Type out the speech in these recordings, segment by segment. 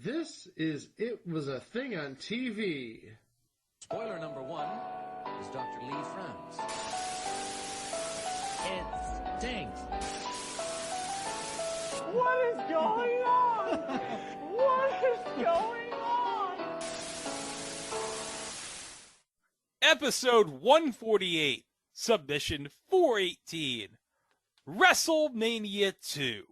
This is It Was a Thing on TV. Spoiler number 1 is Dr. Lee frowns. It stinks. What is going on? What is going on? Episode 148, Submission 418, WrestleMania 2.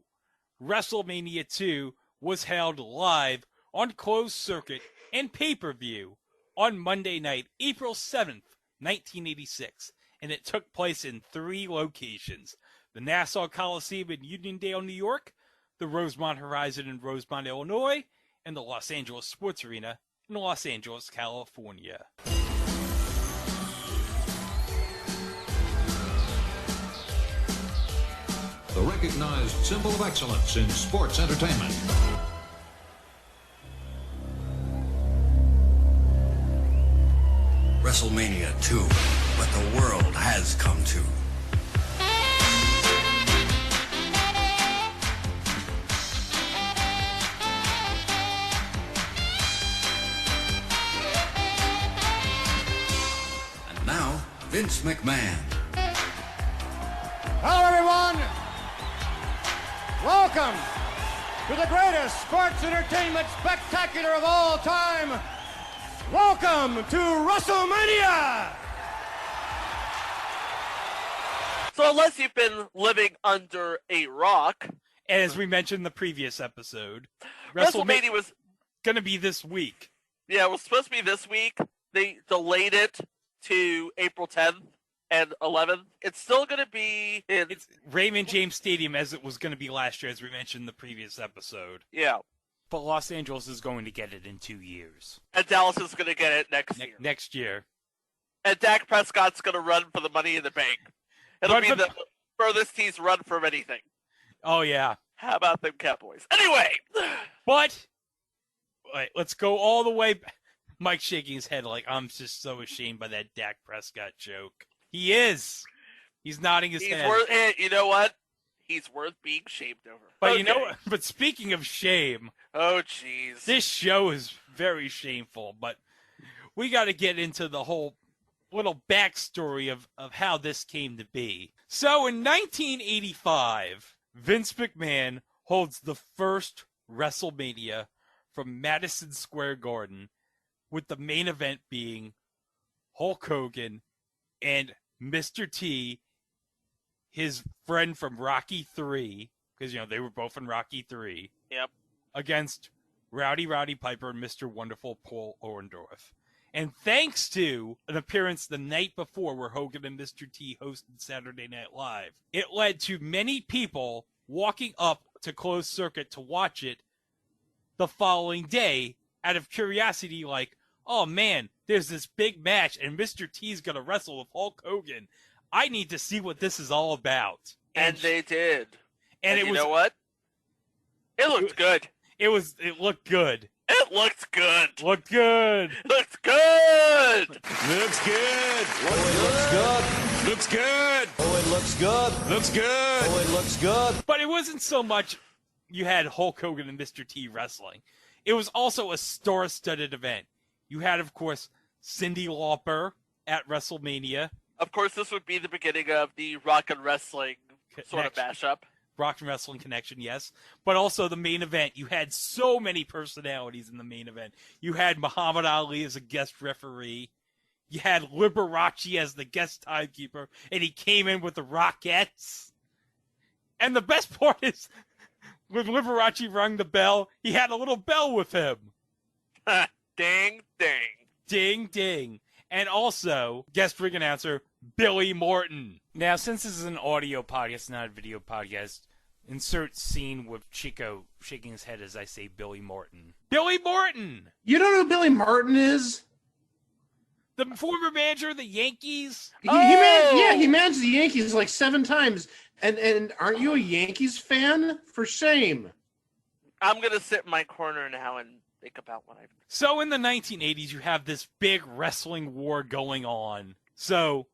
WrestleMania 2 was held live on closed circuit and pay-per-view on Monday night, April 7th, 1986, and it took place in 3 locations: the Nassau Coliseum in Uniondale, New York, the Rosemont Horizon in Rosemont, Illinois, and the Los Angeles Sports Arena in Los Angeles, California. The recognized symbol of excellence in sports entertainment. WrestleMania 2, what the world has come to. And now, Vince McMahon. Hello, everyone. Welcome to the greatest sports entertainment spectacular of all time. Welcome to WrestleMania! So unless you've been living under a rock... And as we mentioned in the previous episode, WrestleMania was going to be this week. Yeah, it was supposed to be this week. They delayed it to April 10th and 11th. It's still going to be in... It's Raymond James Stadium as it was going to be last year, as we mentioned in the previous episode. Yeah. But Los Angeles is going to get it in 2 years. And Dallas is going to get it next year. Next year. And Dak Prescott's going to run for the Money in the Bank. It'll be the furthest he's run from anything. Oh, yeah. How about them Cowboys? Anyway! But, wait, let's go all the way back. Mike shaking his head like, I'm just so ashamed by that Dak Prescott joke. He is. He's nodding his head. You know what? He's worth being shamed over. But okay. You know what? But speaking of shame. Oh, jeez. This show is very shameful, but we got to get into the whole little backstory of how this came to be. So in 1985, Vince McMahon holds the first WrestleMania from Madison Square Garden, with the main event being Hulk Hogan and Mr. T, his friend from Rocky III, because, you know, they were both in Rocky III. Yep. Against Rowdy Piper and Mr. Wonderful Paul Orndorff. And thanks to an appearance the night before where Hogan and Mr. T hosted Saturday Night Live, it led to many people walking up to closed circuit to watch it the following day out of curiosity, like, oh man, there's this big match and Mr. T's going to wrestle with Hulk Hogan. I need to see what this is all about. And they did. And you know what? It looked good. It looked good. It looked good. Looked good. Looked good. Looks good. Looks good. Looks good. Oh, it looks good. Looks good. Oh, it looks good. But it wasn't so much you had Hulk Hogan and Mr. T wrestling. It was also a star-studded event. You had, of course, Cyndi Lauper at WrestleMania. Of course, this would be the beginning of the rock and wrestling sort of mashup. Rock and wrestling connection, yes. But also the main event. You had so many personalities in the main event. You had Muhammad Ali as a guest referee. You had Liberace as the guest timekeeper. And he came in with the Rockettes. And the best part is, when Liberace rung the bell, he had a little bell with him. Ding, ding. Ding, ding. And also, guest ring announcer, Billy Morton. Now, since this is an audio podcast, not a video podcast, insert scene with Chico shaking his head as I say Billy Morton. Billy Morton! You don't know who Billy Martin is? The former manager of the Yankees? He managed the Yankees like 7 times. And aren't you a Yankees fan? For shame. I'm going to sit in my corner now and think about what I've... So in the 1980s, you have this big wrestling war going on. So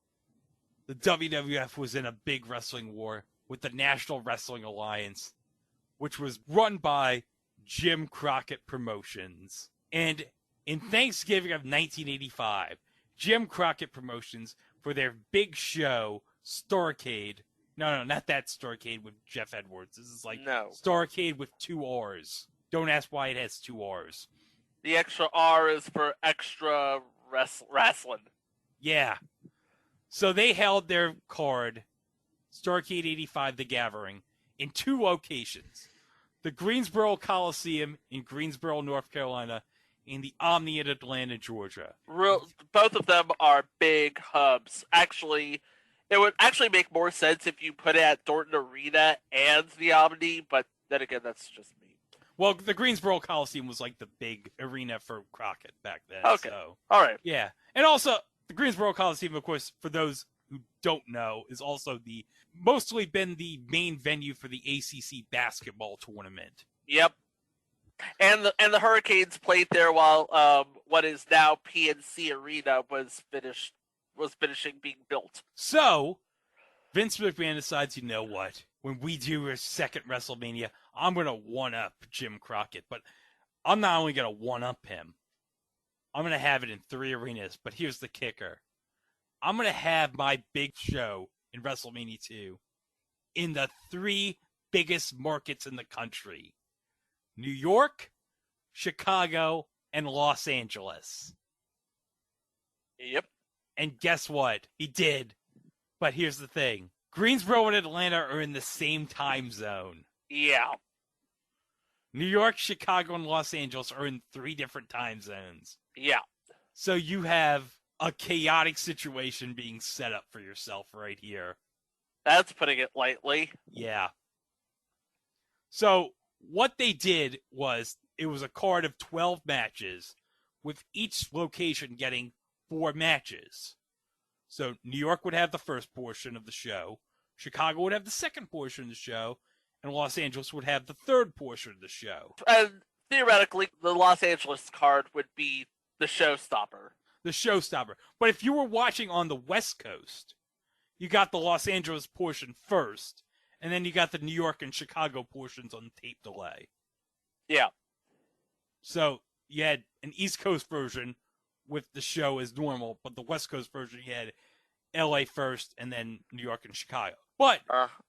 the WWF was in a big wrestling war with the National Wrestling Alliance, which was run by Jim Crockett Promotions. And in Thanksgiving of 1985, Jim Crockett Promotions, for their big show, Starrcade. No, not that Starrcade with Jeff Edwards. This is like Starrcade with 2 R's. Don't ask why it has 2 R's. The extra R is for extra wrestling. Yeah. So they held their card, Starrcade 85, The Gathering, in 2 locations. The Greensboro Coliseum in Greensboro, North Carolina, and the Omni in Atlanta, Georgia. Both of them are big hubs. Actually, it would actually make more sense if you put it at Dorton Arena and the Omni, but then again, that's just me. Well, the Greensboro Coliseum was like the big arena for Crockett back then. Okay. So, all right. Yeah. And also, the Greensboro Coliseum, of course, for those who don't know, is also mostly been the main venue for the ACC basketball tournament. Yep. And the Hurricanes played there while what is now PNC Arena was finishing being built. So, Vince McMahon decides, you know what? When we do our second WrestleMania, I'm going to one-up Jim Crockett. But I'm not only going to one-up him, I'm going to have it in 3 arenas. But here's the kicker. I'm going to have my big show in WrestleMania 2 in the 3 biggest markets in the country. New York, Chicago, and Los Angeles. Yep. And guess what? He did. But here's the thing. Greensboro and Atlanta are in the same time zone. Yeah. New York, Chicago, and Los Angeles are in 3 different time zones. Yeah. So you have a chaotic situation being set up for yourself right here. That's putting it lightly. Yeah. So what they did was, it was a card of 12 matches, with each location getting 4 matches. So New York would have the first portion of the show, Chicago would have the second portion of the show, and Los Angeles would have the third portion of the show. And theoretically, the Los Angeles card would be the showstopper. The showstopper. But if you were watching on the West Coast, you got the Los Angeles portion first, and then you got the New York and Chicago portions on tape delay. Yeah. So you had an East Coast version with the show as normal, but the West Coast version, you had LA first and then New York and Chicago. But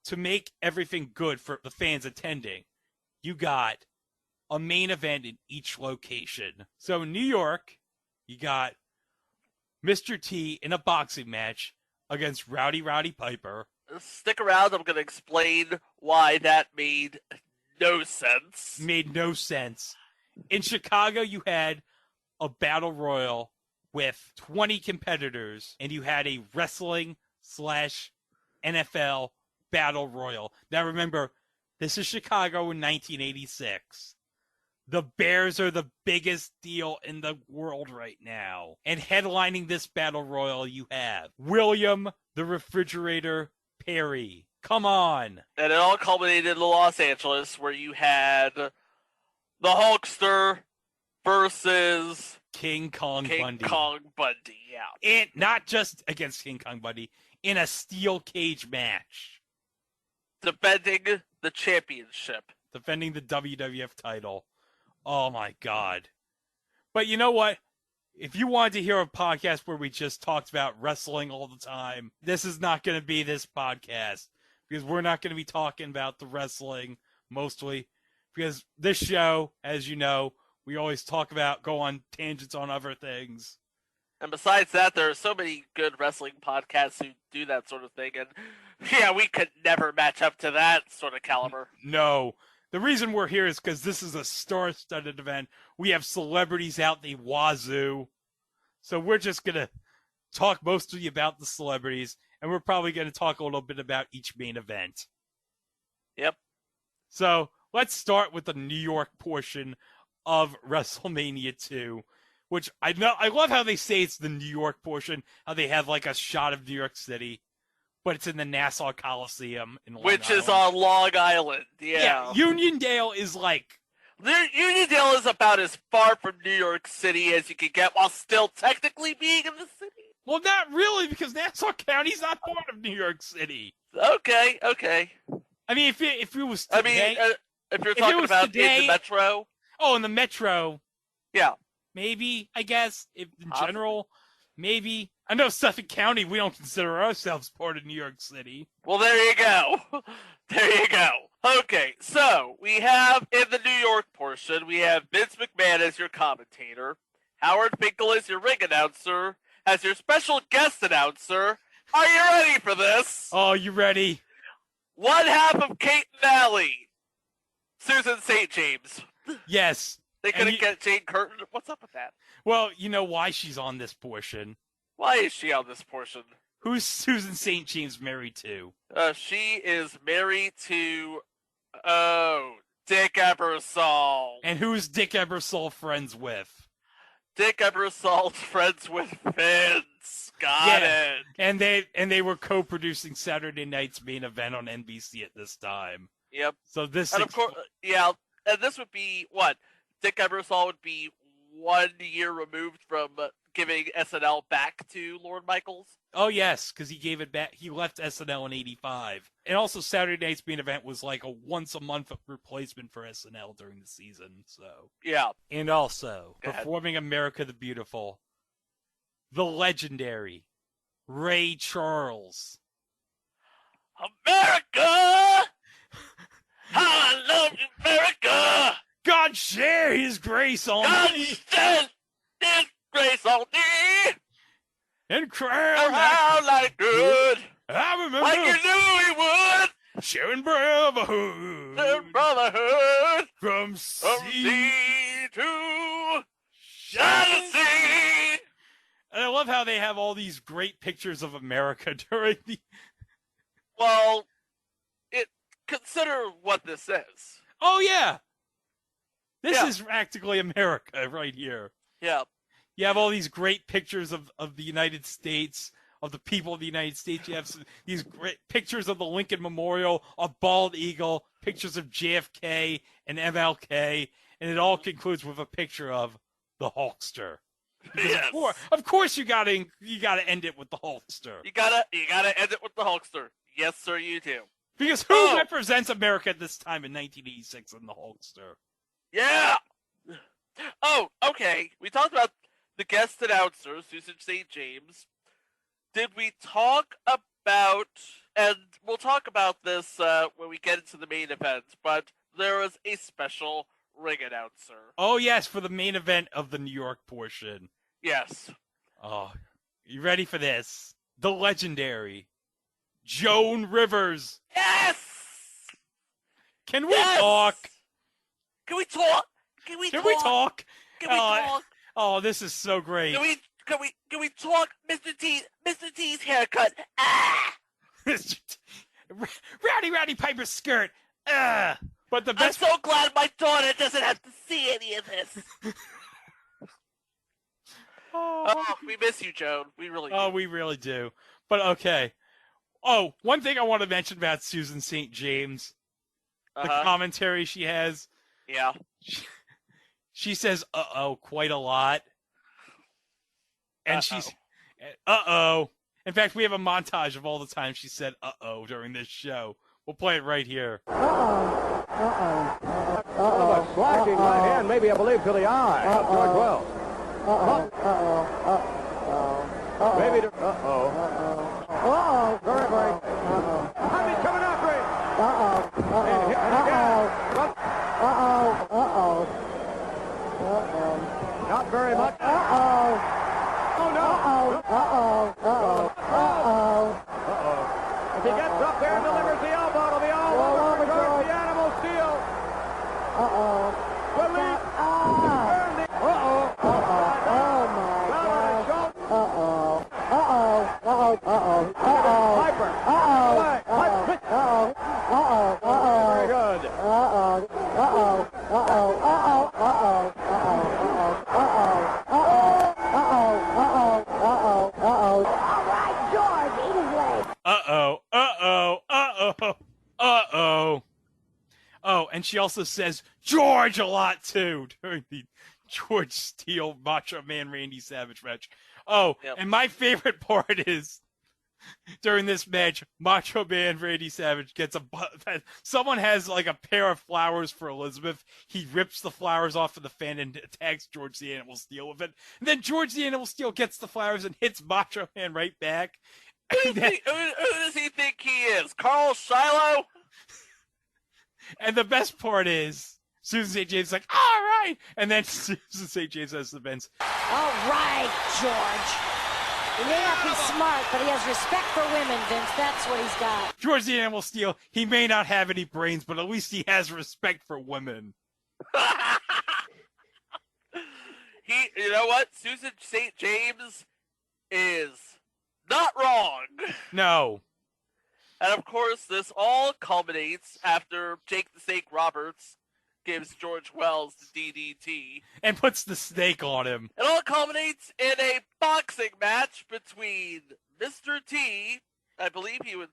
to make everything good for the fans attending, you got a main event in each location. So in New York, you got Mr. T in a boxing match against Rowdy Piper. Stick around, I'm going to explain why that made no sense. Made no sense. In Chicago, you had a battle royal with 20 competitors, and you had a wrestling/NFL battle royal. Now remember, this is Chicago in 1986. The Bears are the biggest deal in the world right now. And headlining this battle royal, you have William the Refrigerator Perry. Come on. And it all culminated in Los Angeles, where you had the Hulkster versus King Kong Bundy. Yeah. And not just against King Kong Bundy, in a steel cage match. Defending the championship. Defending the WWF title. Oh my God. But you know what? If you wanted to hear a podcast where we just talked about wrestling all the time, this is not going to be this podcast. Because we're not going to be talking about the wrestling mostly. Because this show, as you know, we always go on tangents on other things. And besides that, there are so many good wrestling podcasts who do that sort of thing. And yeah, we could never match up to that sort of caliber. No. The reason we're here is because this is a star-studded event. We have celebrities out the wazoo. So we're just going to talk mostly about the celebrities. And we're probably going to talk a little bit about each main event. Yep. So let's start with the New York portion of WrestleMania 2, which I love how they say it's the New York portion, how they have like a shot of New York City, but it's in the Nassau Coliseum in Long Which Island. is on Long Island, yeah. Uniondale is like... Uniondale is about as far from New York City as you could get while still technically being in the city. Well, not really, because Nassau County's not part of New York City. Okay. I mean, if it was today... If you're If it talking was about in today- the Metro, Oh, in the Metro, yeah. maybe, I guess. If in Possibly. general, maybe. I know Suffolk County, we don't consider ourselves part of New York City. Well, there you go. There you go. Okay, so we have in the New York portion, we have Vince McMahon as your commentator, Howard Finkel as your ring announcer, as your special guest announcer. Are you ready for this? Oh, you ready? One half of Kate Valley, Susan St. James. Yes. They And couldn't you- get Jane Curtin. What's up with that? Well, you know why she's on this portion. Why is she on this portion? Who's Susan St. James married to? She is married to, Dick Ebersol. And who's Dick Ebersol friends with? Dick Ebersol's friends with Vince. Got Yeah. it. And they were co-producing Saturday Night's Main Event on NBC at this time. Yep. So this And of course, yeah, and this would be what? Dick Ebersol would be 1 year removed from giving SNL back to Lorne Michaels. Oh yes, because he gave it back. He left SNL in '85, and also Saturday Night's Main Event was like a once-a-month replacement for SNL during the season. So yeah, and also Go ahead. performing America the Beautiful, the legendary Ray Charles. America! How I love you, America! God share His grace on God me send His grace on me! and crown Around like good! I remember Like you knew He would! sharing brotherhood The brotherhood! from From sea sea to shining sea! And I love how they have all these great pictures of America during the. Well, consider what this is. Oh yeah, this Yeah. is practically America right here. Yeah. You have all these great pictures of the United States, of the people of the United States. You have these great pictures of the Lincoln Memorial, a bald eagle, pictures of JFK and MLK, and it all concludes with a picture of the Hulkster. Because Yes. of course, you gotta end it with the Hulkster. You gotta end it with the Hulkster. Yes, sir, you do. Because who Oh. represents America at this time in 1986 in the Hulkster? Yeah. Oh, okay. We talked about the guest announcer, Susan St. James. Did we talk about, and we'll talk about this when we get into the main event, but there was a special ring announcer. Oh yes, for the main event of the New York portion. Yes. Oh, you ready for this? The legendary Joan Rivers. Yes! Can we Yes! talk? Can we talk? Can we Can talk? we talk? Can we talk? Oh, this is so great. Can we talk? Mr. T's haircut. Ah! Rowdy Piper's skirt. But the I'm best. so glad my daughter doesn't have to see any of this. Oh, we miss you, Joan. We really do. Oh, we really do. But okay. Oh, one thing I want to mention about Susan St. James, the commentary she has. Yeah. She says "uh-oh" quite a lot. And she's "uh-oh." In fact, we have a montage of all the times she said "uh-oh" during this show. We'll play it right here. A slashing right hand, maybe I believe to the eye. George Wells. Maybe to. Very, very. He's coming after him. And hit it again. Not very much. Oh no. If he gets up there and delivers the elbow to the elbow, returns the animal steel. Will he? Turn the. Piper. Very good. Uh-oh. Oh, and she also says George a lot too during the George Steele Macho Man Randy Savage match. Oh, Yep. and my favorite part is during this match, Macho Man Randy Savage gets someone has like a pair of flowers for Elizabeth. He rips the flowers off of the fan and attacks George the Animal Steel with it. And then George the Animal Steel gets the flowers and hits Macho Man right back. Who does he think he is? Carl Shiloh? And the best part is Susan St. James is like, all right. And then Susan St. James says to Vince, all right, George. He may not be smart, but he has respect for women, Vince. That's what he's got. George the Animal Steel, he may not have any brains, but at least he has respect for women. You know what? Susan St. James is not wrong. No. And of course, this all culminates after Jake the Snake Roberts gives George Wells the DDT. And puts the snake on him. It all culminates in a boxing match between Mr. T, I believe he would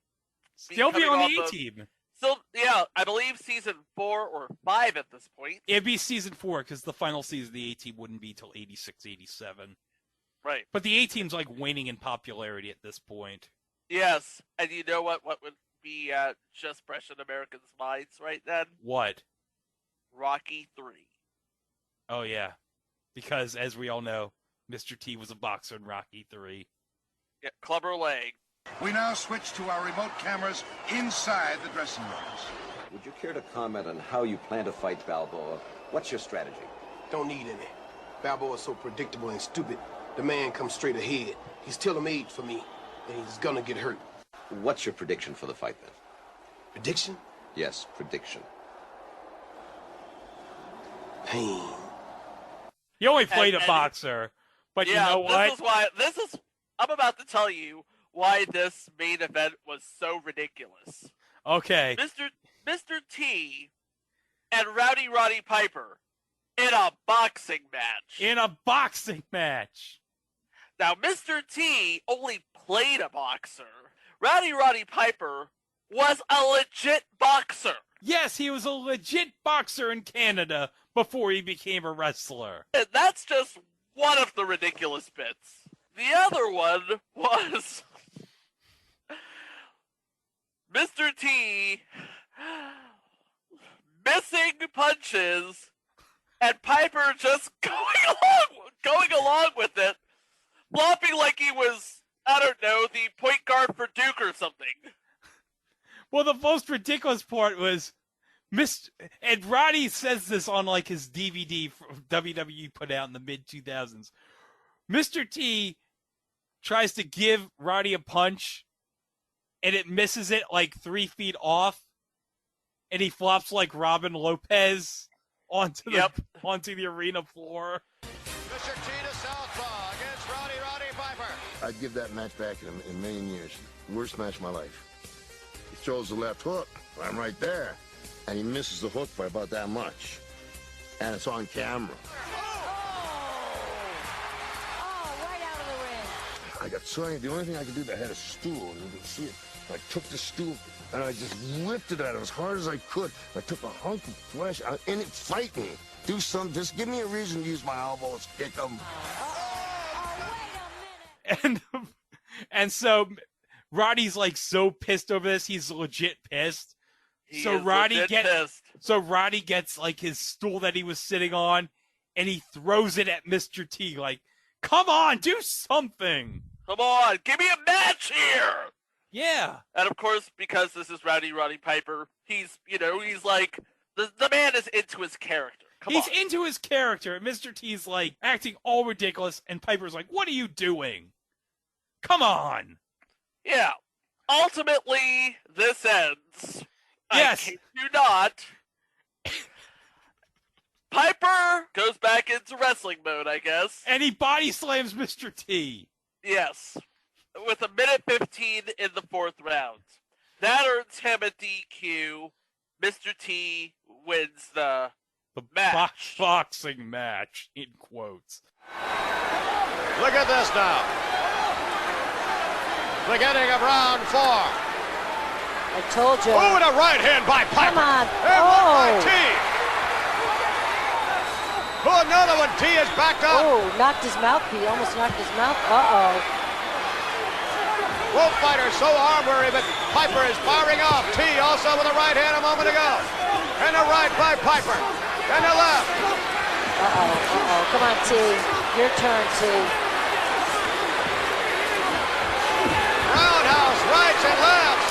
still be on the A-Team. Still, yeah, I believe season 4 or 5 at this point. It'd be season 4, because the final season of the A-Team wouldn't be till 86, 87. Right. But the A-Team's like waning in popularity at this point. Yes, and you know what would be just fresh in Americans' minds right then? What? Rocky 3. Oh, yeah. Because, as we all know, Mr. T was a boxer in Rocky 3. Yeah, clubber leg. We now switch to our remote cameras inside the dressing rooms. Would you care to comment on how you plan to fight Balboa? What's your strategy? Don't need any. Balboa's so predictable and stupid. The man comes straight ahead. He's tailor-made for me, and he's gonna get hurt. What's your prediction for the fight, then? Prediction? Yes, prediction. Pain. He only played a boxer, but yeah, you know what? I'm about to tell you why this main event was so ridiculous. Okay. Mr. T and Rowdy Roddy Piper in a boxing match. In a boxing match. Now, Mr. T only played a boxer. Rowdy Roddy Piper was a legit boxer. Yes, he was a legit boxer in Canada before he became a wrestler. And that's just one of the ridiculous bits. The other one was Mr. T missing punches and Piper just going along with it, flopping like he was, I don't know, the point guard for Duke or something. Well, the most ridiculous part was and Roddy says this on like his DVD WWE put out in the mid-2000s. Mr. T tries to give Roddy a punch, and it misses it like 3 feet off, and he flops like Robin Lopez onto the arena floor. Mr. T to southpaw against Roddy Piper. I'd give that match back in a million years. Worst match of my life. He throws the left hook. I'm right there. And he misses the hook by about that much. And it's on camera. Right out of the ring. I got sorry. The only thing I could do, I had a stool. You can see it. I took the stool and I just lifted at it as hard as I could. I took a hunk of flesh and it fight me. Do something. Just give me a reason to use my elbows. Kick them. And so Roddy's like so pissed over this. He's legit pissed. Roddy gets like his stool that he was sitting on, and he throws it at Mr. T. Like, come on, do something. Come on, give me a match here. Yeah. And of course, because this is Rowdy Roddy Piper, he's like, the man is into his character. He's into his character, and Mr. T's like acting all ridiculous, and Piper's like, what are you doing? Come on. Yeah. Ultimately, this ends. Yes. I kid you not. Piper goes back into wrestling mode, I guess. And he body slams Mr. T. Yes. With 1:15 in the 4th round. That earns him a DQ. Mr. T wins the match. Boxing match, in quotes. Look at this now. Beginning of round 4. I told you. Oh, and a right hand by Piper. Come on. And one by T. Oh, another one. T is backed up. Oh, knocked his mouth. He almost knocked his mouth. Uh-oh. Both fighters so arm-weary, but Piper is firing off. T also with a right hand a moment ago. And a right by Piper. And a left. Come on, T. Your turn, T. Roundhouse, rights and lefts.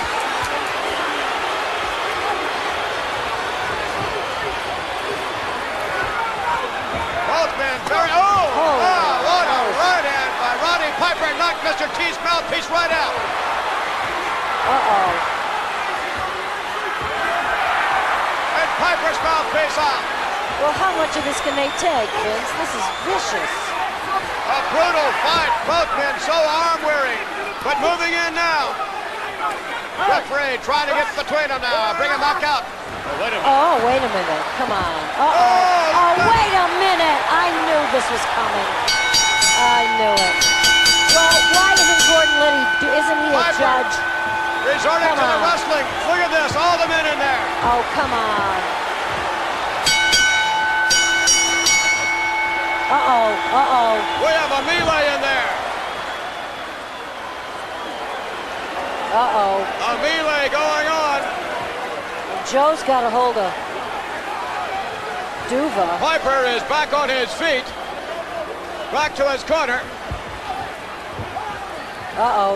Both men very... what a right hand by Roddy Piper. Knocked Mr. T's mouthpiece right out. And Piper's mouthpiece out. Well, how much of this can they take, Vince? This is vicious. A brutal fight. Both men so arm-weary. But moving in now. Referee trying to get between them now. Bring him back out. Oh, wait a minute. Come on. Oh, wait a minute. I knew this was coming. I knew it. Well, why isn't Gordon Liddy, isn't he a judge? Resorting to the wrestling. Look at this. All the men in there. Oh, come on. We have a melee in there. A melee going on. Joe's got a hold of Duva. Piper is back on his feet. Back to his corner.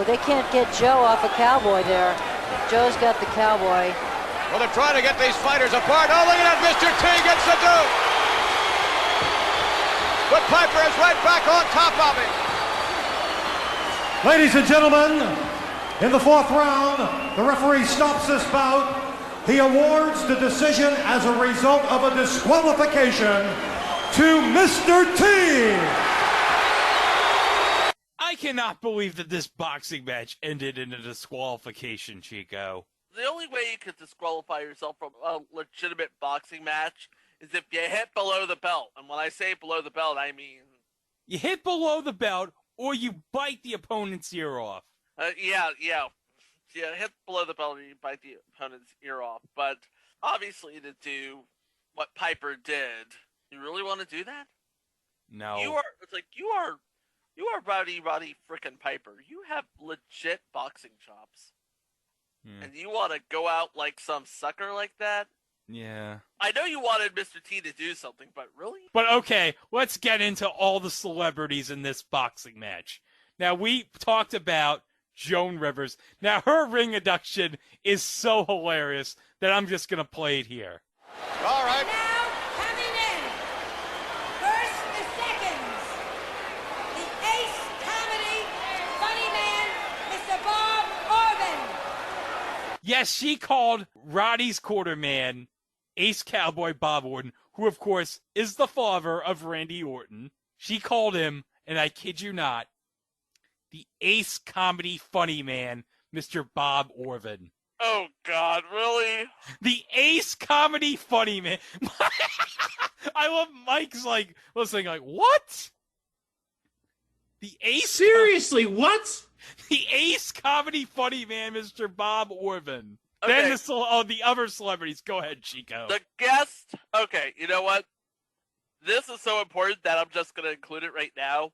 They can't get Joe off a Cowboy there. Joe's got the Cowboy. Well, they're trying to get these fighters apart. Oh, look at that. Mr. T gets the dude. But Piper is right back on top of him. Ladies and gentlemen, in the fourth round, the referee stops this bout. He awards the decision as a result of a disqualification to Mr. T. I cannot believe that this boxing match ended in a disqualification, Chico. The only way you could disqualify yourself from a legitimate boxing match is if you hit below the belt. And when I say below the belt, I mean... You hit below the belt, or you bite the opponent's ear off. Yeah, hit below the belt and you bite the opponent's ear off. But obviously to do what Piper did, you really want to do that? No. You are Roddy frickin' Piper. You have legit boxing chops. And you want to go out like some sucker like that? Yeah. I know you wanted Mr. T to do something, but really? But okay, let's get into all the celebrities in this boxing match. Now, we talked about Joan Rivers. Now, her ring induction is so hilarious that I'm just going to play it here. All right. Now, coming in, first the seconds, the ace comedy funny man, Mr. Bob Orban. Yes, she called Roddy's quarterman Ace Cowboy Bob Orton, who, of course, is the father of Randy Orton. She called him, and I kid you not, the Ace Comedy Funny Man, Mr. Bob Orban. Oh, God, really? The Ace Comedy Funny Man. I love Mike's, listening, what? The Ace... Seriously, what? The Ace Comedy Funny Man, Mr. Bob Orban. Okay. Then the other celebrities. Go ahead, Chico. The guest... Okay, you know what? This is so important that I'm just going to include it right now.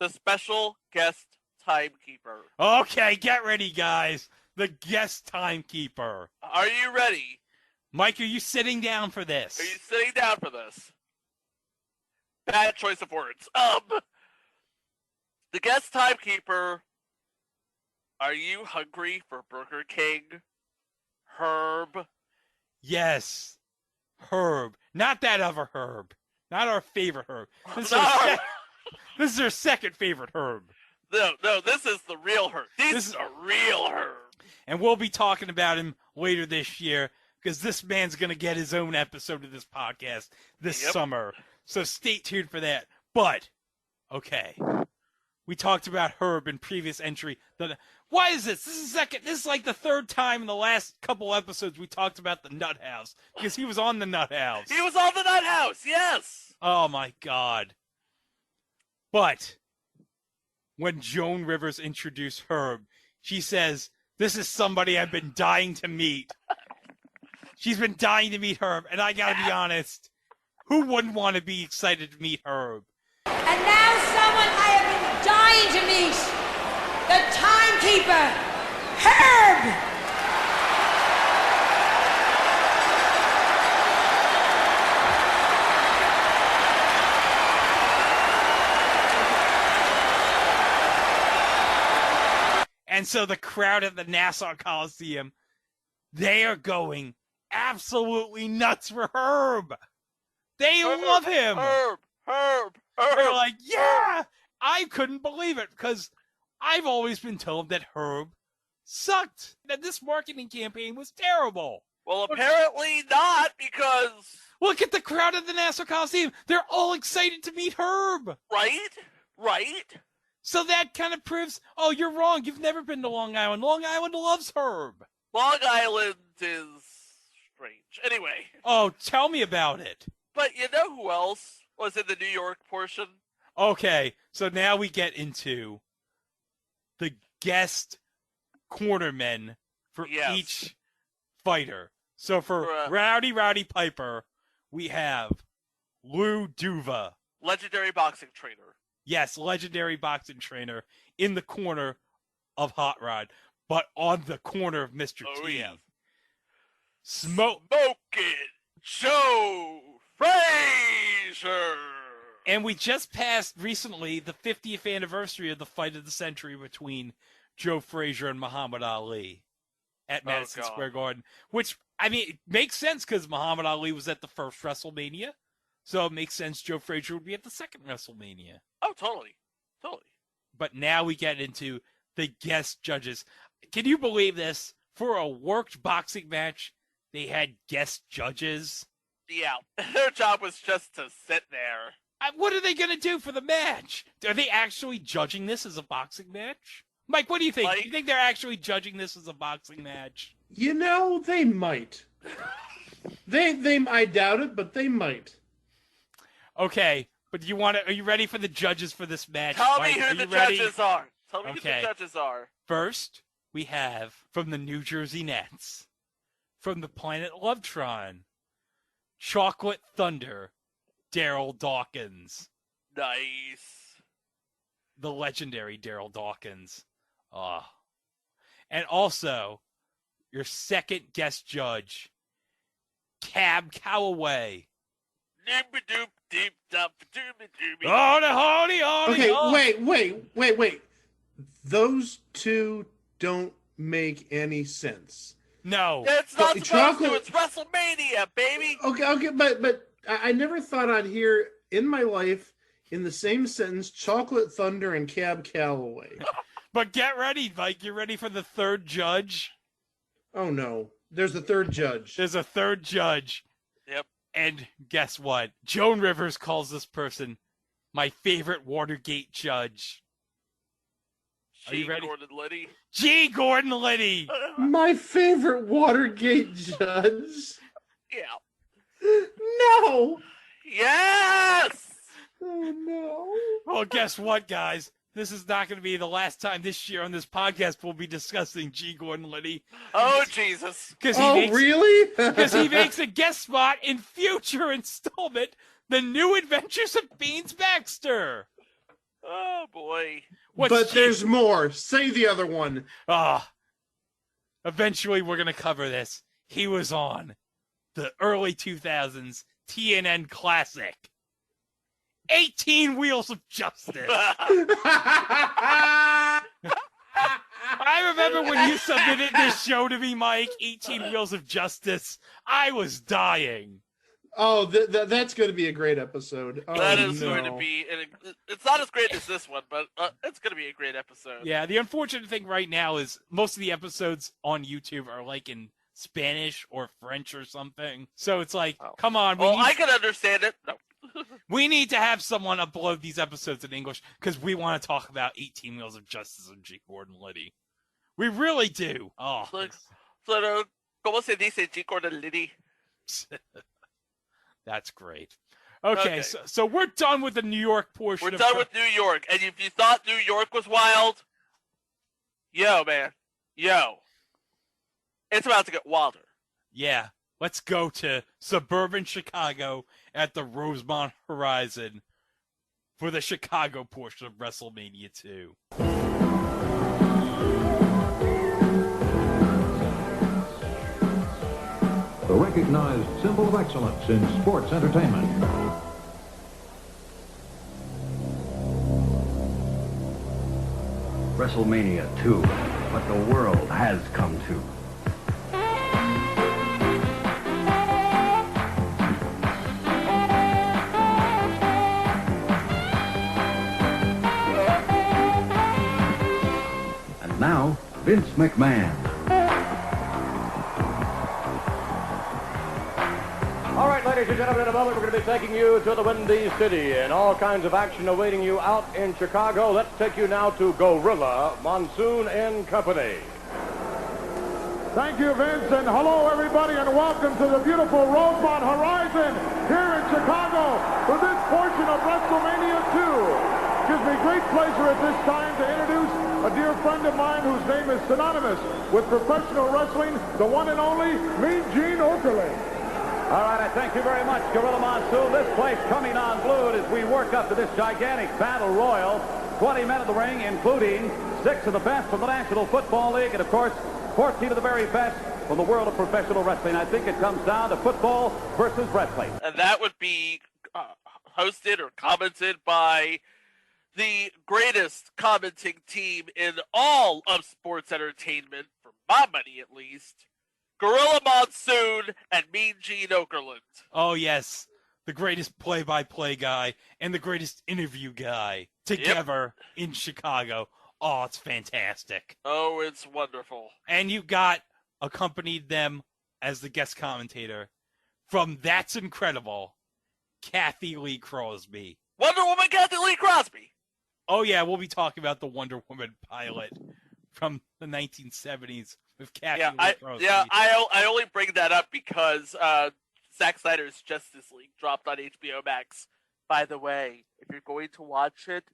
The special guest timekeeper. Okay, get ready, guys. The guest timekeeper. Are you ready? Mike, are you sitting down for this? Are you sitting down for this? Bad choice of words. The guest timekeeper. Are you hungry for Burger King? Herb? Yes. Herb. Not that other Herb. Not our favorite Herb. This is our second favorite Herb. No, this is the real Herb. This is a real Herb. And we'll be talking about him later this year because this man's going to get his own episode of this podcast this summer. So stay tuned for that. But, okay. We talked about Herb in previous entry. Why is this? This is like the third time in the last couple episodes we talked about the Nut House because he was on the Nut House. He was on the Nut House, yes. Oh my God. But when Joan Rivers introduced Herb, she says, "This is somebody I've been dying to meet." She's been dying to meet Herb, and I gotta be honest, who wouldn't want to be excited to meet Herb? And now someone I have been dying to meet. the timekeeper, Herb. And so the crowd at the Nassau Coliseum, they are going absolutely nuts for Herb. They love him. Herb. They're like, yeah! I couldn't believe it because I've always been told that Herb sucked. That this marketing campaign was terrible. Well, apparently not, because... Look at the crowd at the Nassau Coliseum. They're all excited to meet Herb. Right. So that kind of proves, oh, you're wrong. You've never been to Long Island. Long Island loves Herb. Long Island is strange. Anyway. Oh, tell me about it. But you know who else was in the New York portion? Okay, so now we get into the guest cornermen for each fighter. So for Rowdy Piper, we have Lou Duva. Legendary boxing trainer. Yes, legendary boxing trainer in the corner of Hot Rod, but on the corner of Mr. T. Yeah. Smoking Joe Frazier. And we just passed recently the 50th anniversary of the fight of the century between Joe Frazier and Muhammad Ali at Madison Square Garden, which, I mean, it makes sense because Muhammad Ali was at the first WrestleMania, so it makes sense Joe Frazier would be at the second WrestleMania. Oh, totally. But now we get into the guest judges. Can you believe this? For a worked boxing match, they had guest judges. Yeah, their job was just to sit there. What are they going to do for the match? Are they actually judging this as a boxing match? Mike, what do you think? Do you think they're actually judging this as a boxing match? You know, they might. I doubt it, but they might. Okay, but are you ready for the judges for this match? Tell Mike, me who the judges are. Tell me who the judges are. First, we have from the New Jersey Nets, from the planet Lovetron, Chocolate Thunder, Daryl Dawkins. Nice. The legendary Daryl Dawkins. And also, your second guest judge, Cab Calloway. Okay, wait. Those two don't make any sense. No. It's not supposed to. It's WrestleMania, baby. Okay, but I never thought I'd hear in my life in the same sentence Chocolate Thunder and Cab Calloway. But get ready, Mike. You ready for the third judge? Oh, no. There's a third judge. There's a third judge. Yep. And guess what? Joan Rivers calls this person my favorite Watergate judge. Are you ready? G. Gordon Liddy. My favorite Watergate judge. Yeah. No. Yes. Oh, no. Well, guess what, guys? This is not going to be the last time this year on this podcast we'll be discussing G. Gordon Liddy. Oh, Jesus. Really? Because he makes a guest spot in future installment, The New Adventures of Beans Baxter. Oh, boy. There's more. Say the other one. Eventually we're going to cover this. He was on the early 2000s TNN Classic. 18 Wheels of Justice. I remember when you submitted this show to me, Mike, 18 Wheels of Justice. I was dying. Oh, that's going to be a great episode. Oh, that is going to be... It's not as great as this one, but it's going to be a great episode. Yeah, the unfortunate thing right now is most of the episodes on YouTube are like in Spanish or French or something. So it's like, come on. I can understand it. No. We need to have someone upload these episodes in English because we want to talk about 18 Wheels of Justice and G. Gordon Liddy. We really do. Oh. ¿Cómo se dice G. Gordon Liddy? That's great. Okay. So we're done with the New York portion. We're done with New York. And if you thought New York was wild, man. It's about to get wilder. Yeah. Let's go to suburban Chicago at the Rosemont Horizon for the Chicago portion of WrestleMania 2. the recognized symbol of excellence in sports entertainment. WrestleMania 2, what the world has come to. And now, Vince McMahon. All right, ladies and gentlemen, in a moment we're going to be taking you to the Windy City and all kinds of action awaiting you out in Chicago. Let's take you now to Gorilla Monsoon and Company. Thank you, Vince, and hello, everybody, and welcome to the beautiful Rosemont Horizon here in Chicago for this portion of WrestleMania 2. It gives me great pleasure at this time to introduce a dear friend of mine whose name is synonymous with professional wrestling, the one and only Mean Gene Okerlund. All right, I thank you very much, Gorilla Monsoon. This place coming on blue as we work up to this gigantic battle royal. 20 men in the ring, including 6 of the best from the National Football League, and of course, 14 of the very best from the world of professional wrestling. I think it comes down to football versus wrestling. And that would be hosted or commented by the greatest commenting team in all of sports entertainment, for my money at least. Gorilla Monsoon and Mean Gene Okerlund. Oh, yes. The greatest play-by-play guy and the greatest interview guy together in Chicago. Oh, it's fantastic. Oh, it's wonderful. And you got accompanied them as the guest commentator from That's Incredible, Kathy Lee Crosby. Wonder Woman Kathy Lee Crosby. Oh, yeah, we'll be talking about the Wonder Woman pilot from the 1970s. With Kathy Lee Crosby. I only bring that up because Zack Snyder's Justice League dropped on HBO Max. By the way, if you're going to watch it,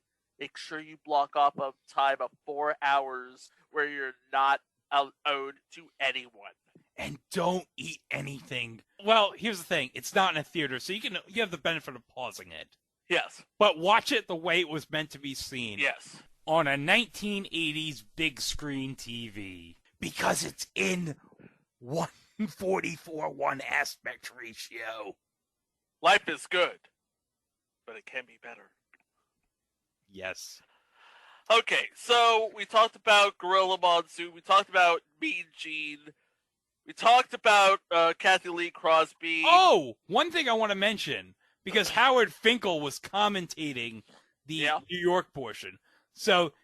make sure you block off a time of 4 hours where you're not owed to anyone. And don't eat anything. Well, here's the thing. It's not in a theater, so you have the benefit of pausing it. Yes. But watch it the way it was meant to be seen. Yes. On a 1980s big screen TV. Because it's in 144:1 aspect ratio. Life is good, but it can be better. Yes. Okay, so we talked about Gorilla Monsoon. We talked about Mean Gene. We talked about Kathy Lee Crosby. Oh, one thing I want to mention, because Howard Finkel was commentating the New York portion. So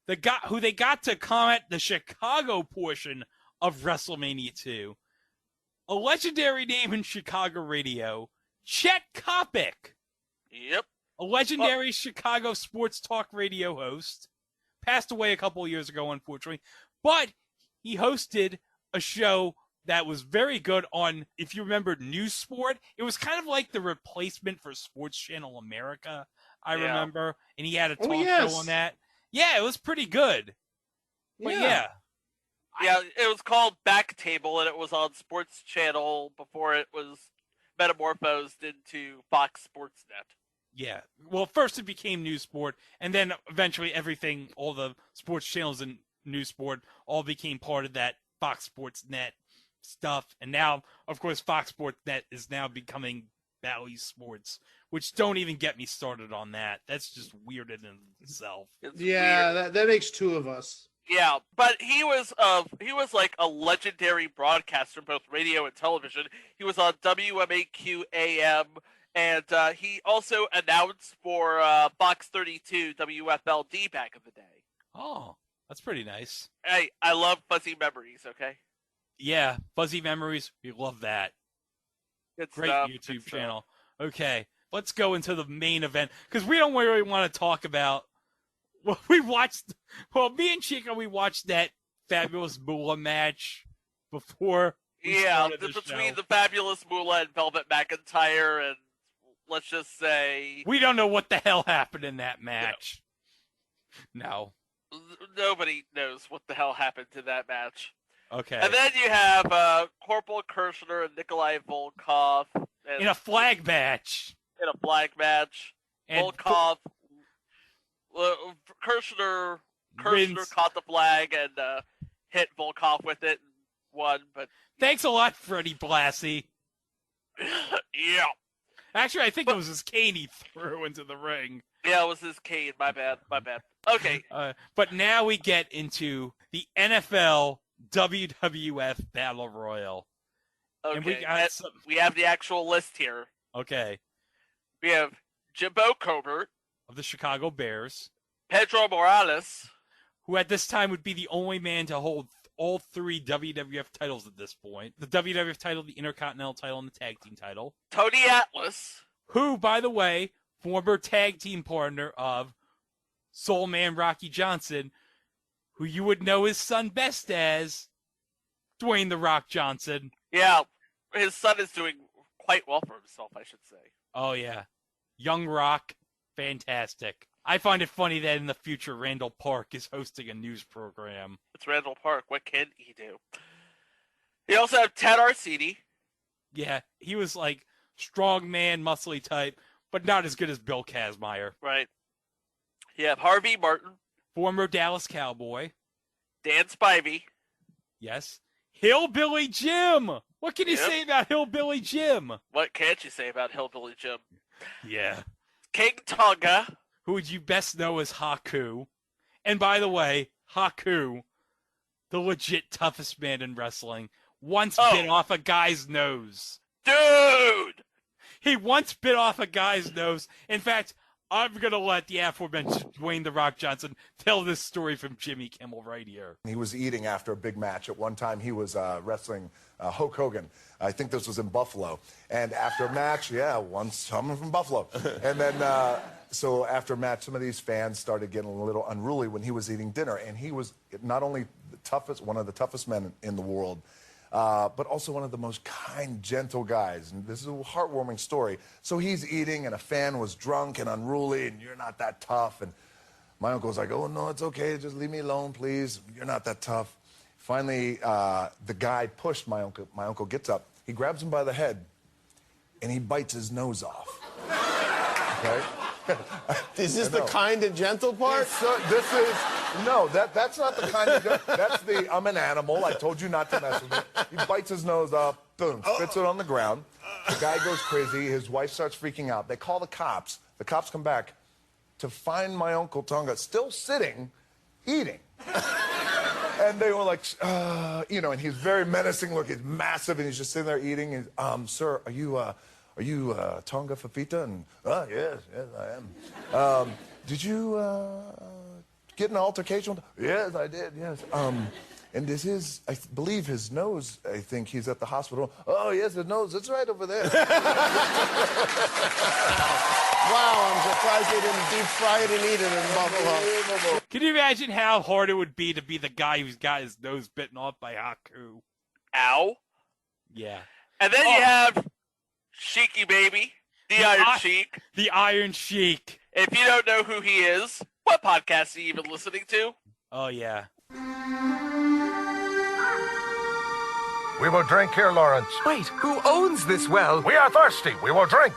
the guy who they got to comment the Chicago portion of WrestleMania 2, a legendary name in Chicago radio, Chet Kopic. Yep. A legendary Chicago sports talk radio host. Passed away a couple of years ago, unfortunately. But he hosted a show that was very good on, if you remember, News Sport. It was kind of like the replacement for Sports Channel America, I remember. And he had a talk show on that. Yeah, it was pretty good. But yeah, it was called Back Table, and it was on Sports Channel before it was metamorphosed into Fox Sports Net. Yeah. Well, first it became News Sport, and then eventually everything, all the sports channels in News Sport, all became part of that Fox Sports Net stuff. And now, of course, Fox Sports Net is now becoming Bally Sports, which don't even get me started on that. That's just weird in itself. That makes two of us. Yeah, but he was like a legendary broadcaster, both radio and television. He was on WMAQ AM, and he also announced for Fox 32 WFLD back in the day. Oh, that's pretty nice. Hey, I love fuzzy memories, okay? Yeah, fuzzy memories. We love that. Great YouTube channel. Okay, let's go into the main event, because we don't really want to talk about what we watched. Well, me and Chico, we watched that Fabulous Moolah match before we started the between show. the Fabulous Moolah and Velvet McIntyre, and let's just say we don't know what the hell happened in that match. No. Nobody knows what the hell happened to that match. Okay. And then you have Corporal Kirshner and Nikolai Volkov. In a flag match. And Volkov, Kirshner caught the flag and hit Volkov with it. won, but thanks a lot, Freddie Blassie. yeah. Actually, I think it was his cane he threw into the ring. Yeah, it was his cane. My bad. Okay. But now we get into the NFL WWF Battle Royal. Okay. And we have the actual list here. Okay. We have Jimbo Cobert of the Chicago Bears. Pedro Morales, who at this time would be the only man to hold all 3 WWF titles at this point. The WWF title, the Intercontinental title, and the Tag Team title. Tony Atlas. Who, by the way, former tag team partner of Soul Man Rocky Johnson, who you would know his son best as Dwayne The Rock Johnson. Yeah, his son is doing quite well for himself, I should say. Oh, yeah. Young Rock, fantastic. I find it funny that in the future, Randall Park is hosting a news program. It's Randall Park. What can he do? You also have Ted Arcidi. Yeah, he was like strong man, muscly type, but not as good as Bill Kazmaier. Right. You have Harvey Martin. Former Dallas Cowboy. Dan Spivey. Yes. Hillbilly Jim. What can you say about Hillbilly Jim? What can't you say about Hillbilly Jim? Yeah. King Tonga. Who would you best know as Haku. And by the way, Haku, the legit toughest man in wrestling, once bit off a guy's nose. Dude! He once bit off a guy's nose. In fact, I'm going to let the aforementioned Dwayne The Rock Johnson tell this story from Jimmy Kimmel right here. He was eating after a big match. At one time, he was wrestling Hulk Hogan. I think this was in Buffalo. And after a match, someone from Buffalo. And then, so after a match, some of these fans started getting a little unruly when he was eating dinner. And he was not only one of the toughest men in the world, but also one of the most kind, gentle guys. And this is a heartwarming story. So he's eating, and a fan was drunk and unruly, and you're not that tough. And my uncle's like, oh, no, it's okay. Just leave me alone, please. You're not that tough. Finally, the guy pushed my uncle. My uncle gets up. He grabs him by the head, and he bites his nose off. Okay? Is this the kind and gentle part? That's not the kind of gentle. That's the I'm an animal. I told you not to mess with me. He bites his nose off, boom, spits it on the ground. The guy goes crazy. His wife starts freaking out. They call the cops. The cops come back to find my Uncle Tonga still sitting, eating. And they were like, and he's very menacing look. He's massive, and he's just sitting there eating. And, sir, are you Tonga Fafita? And, yes, I am. Did you get in an altercation with him? Yes, I did, yes. And I believe his nose, I think he's at the hospital. Oh, yes, his nose, it's right over there. Wow, I'm surprised they didn't deep fry it and eat it in Buffalo. Can you imagine how hard it would be to be the guy who's got his nose bitten off by Haku? Ow. Yeah. And then you have Sheiky Baby, the Iron Sheik. The Iron Sheik. If you don't know who he is, what podcast are you even listening to? Oh, yeah. We will drink here, Lawrence. Wait, who owns this well? We are thirsty. We will drink.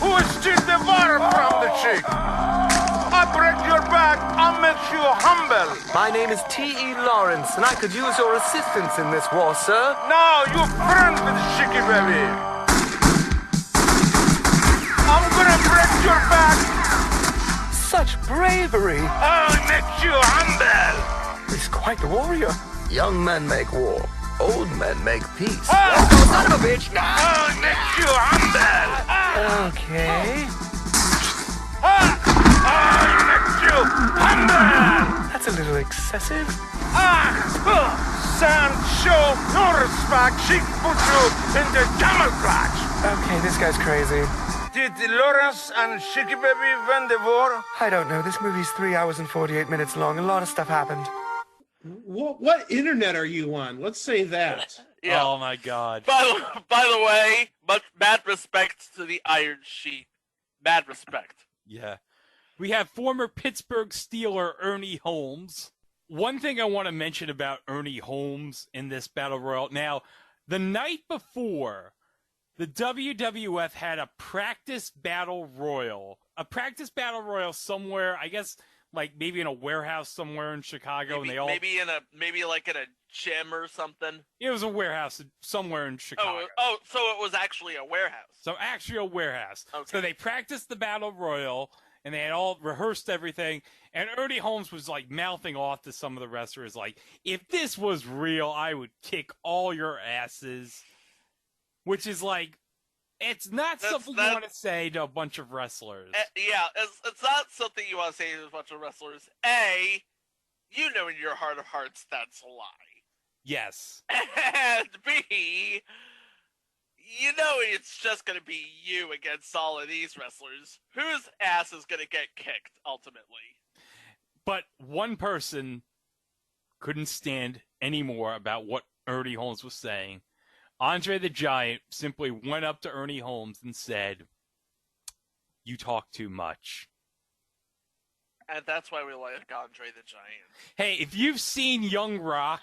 Who has stealed the water from the Sheik? I break your back. I'll make you humble. My name is T.E. Lawrence, and I could use your assistance in this war, sir. No, you friends with Sheiky Baby. I'm gonna break your back. Such bravery. I'll make you humble. He's quite the warrior. Young men make war. Old men make peace. Oh, son of a bitch! I'll make you humble. Okay. I'll make you humble. That's a little excessive. Sancho, no respect. She put you in the camouflage. Okay, this guy's crazy. Did Lawrence and Sheiky Baby win the war? I don't know. This movie's 3 hours and 48 minutes long. A lot of stuff happened. What internet are you on? Let's say that. Yeah. Oh, my God. By the way, mad respect to the Iron Sheik. Mad respect. Yeah. We have former Pittsburgh Steeler Ernie Holmes. One thing I want to mention about Ernie Holmes in this Battle Royal. Now, the night before, the WWF had a practice battle royal. A practice battle royal somewhere, I guess, like maybe in a warehouse somewhere in Chicago, and they all maybe in a gym or something. It was a warehouse somewhere in Chicago. So it was actually a warehouse. So actually a warehouse. Okay. So they practiced the Battle Royal, and they had all rehearsed everything, and Ernie Holmes was like mouthing off to some of the wrestlers like, if this was real, I would kick all your asses. Which is like, it's not something you want to say to a bunch of wrestlers. Yeah, it's not something you want to say to a bunch of wrestlers. A, you know in your heart of hearts that's a lie. Yes. And B, you know it's just going to be you against all of these wrestlers. Whose ass is going to get kicked, ultimately? But one person couldn't stand anymore about what Ernie Holmes was saying. Andre the Giant simply went up to Ernie Holmes and said, "You talk too much." And that's why we like Andre the Giant. Hey, if you've seen Young Rock,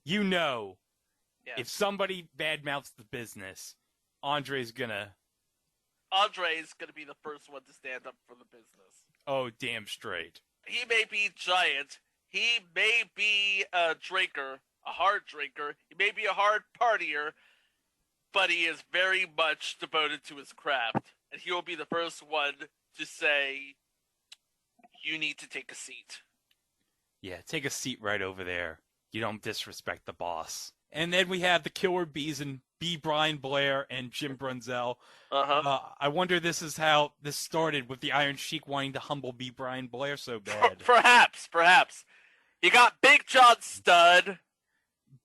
you know, Yes. if somebody badmouths the business, Andre's gonna be the first one to stand up for the business. Oh, damn straight. He may be giant. He may be a drinker, a hard drinker. He may be a hard partier, but he is very much devoted to his craft. And he will be the first one to say, you need to take a seat. Yeah, take a seat right over there. You don't disrespect the boss. And then we have the Killer Bees and B. Brian Blair and Jim Brunzell. I wonder this is how this started with the Iron Sheik wanting to humble B. Brian Blair so bad. Perhaps. You got Big John Studd.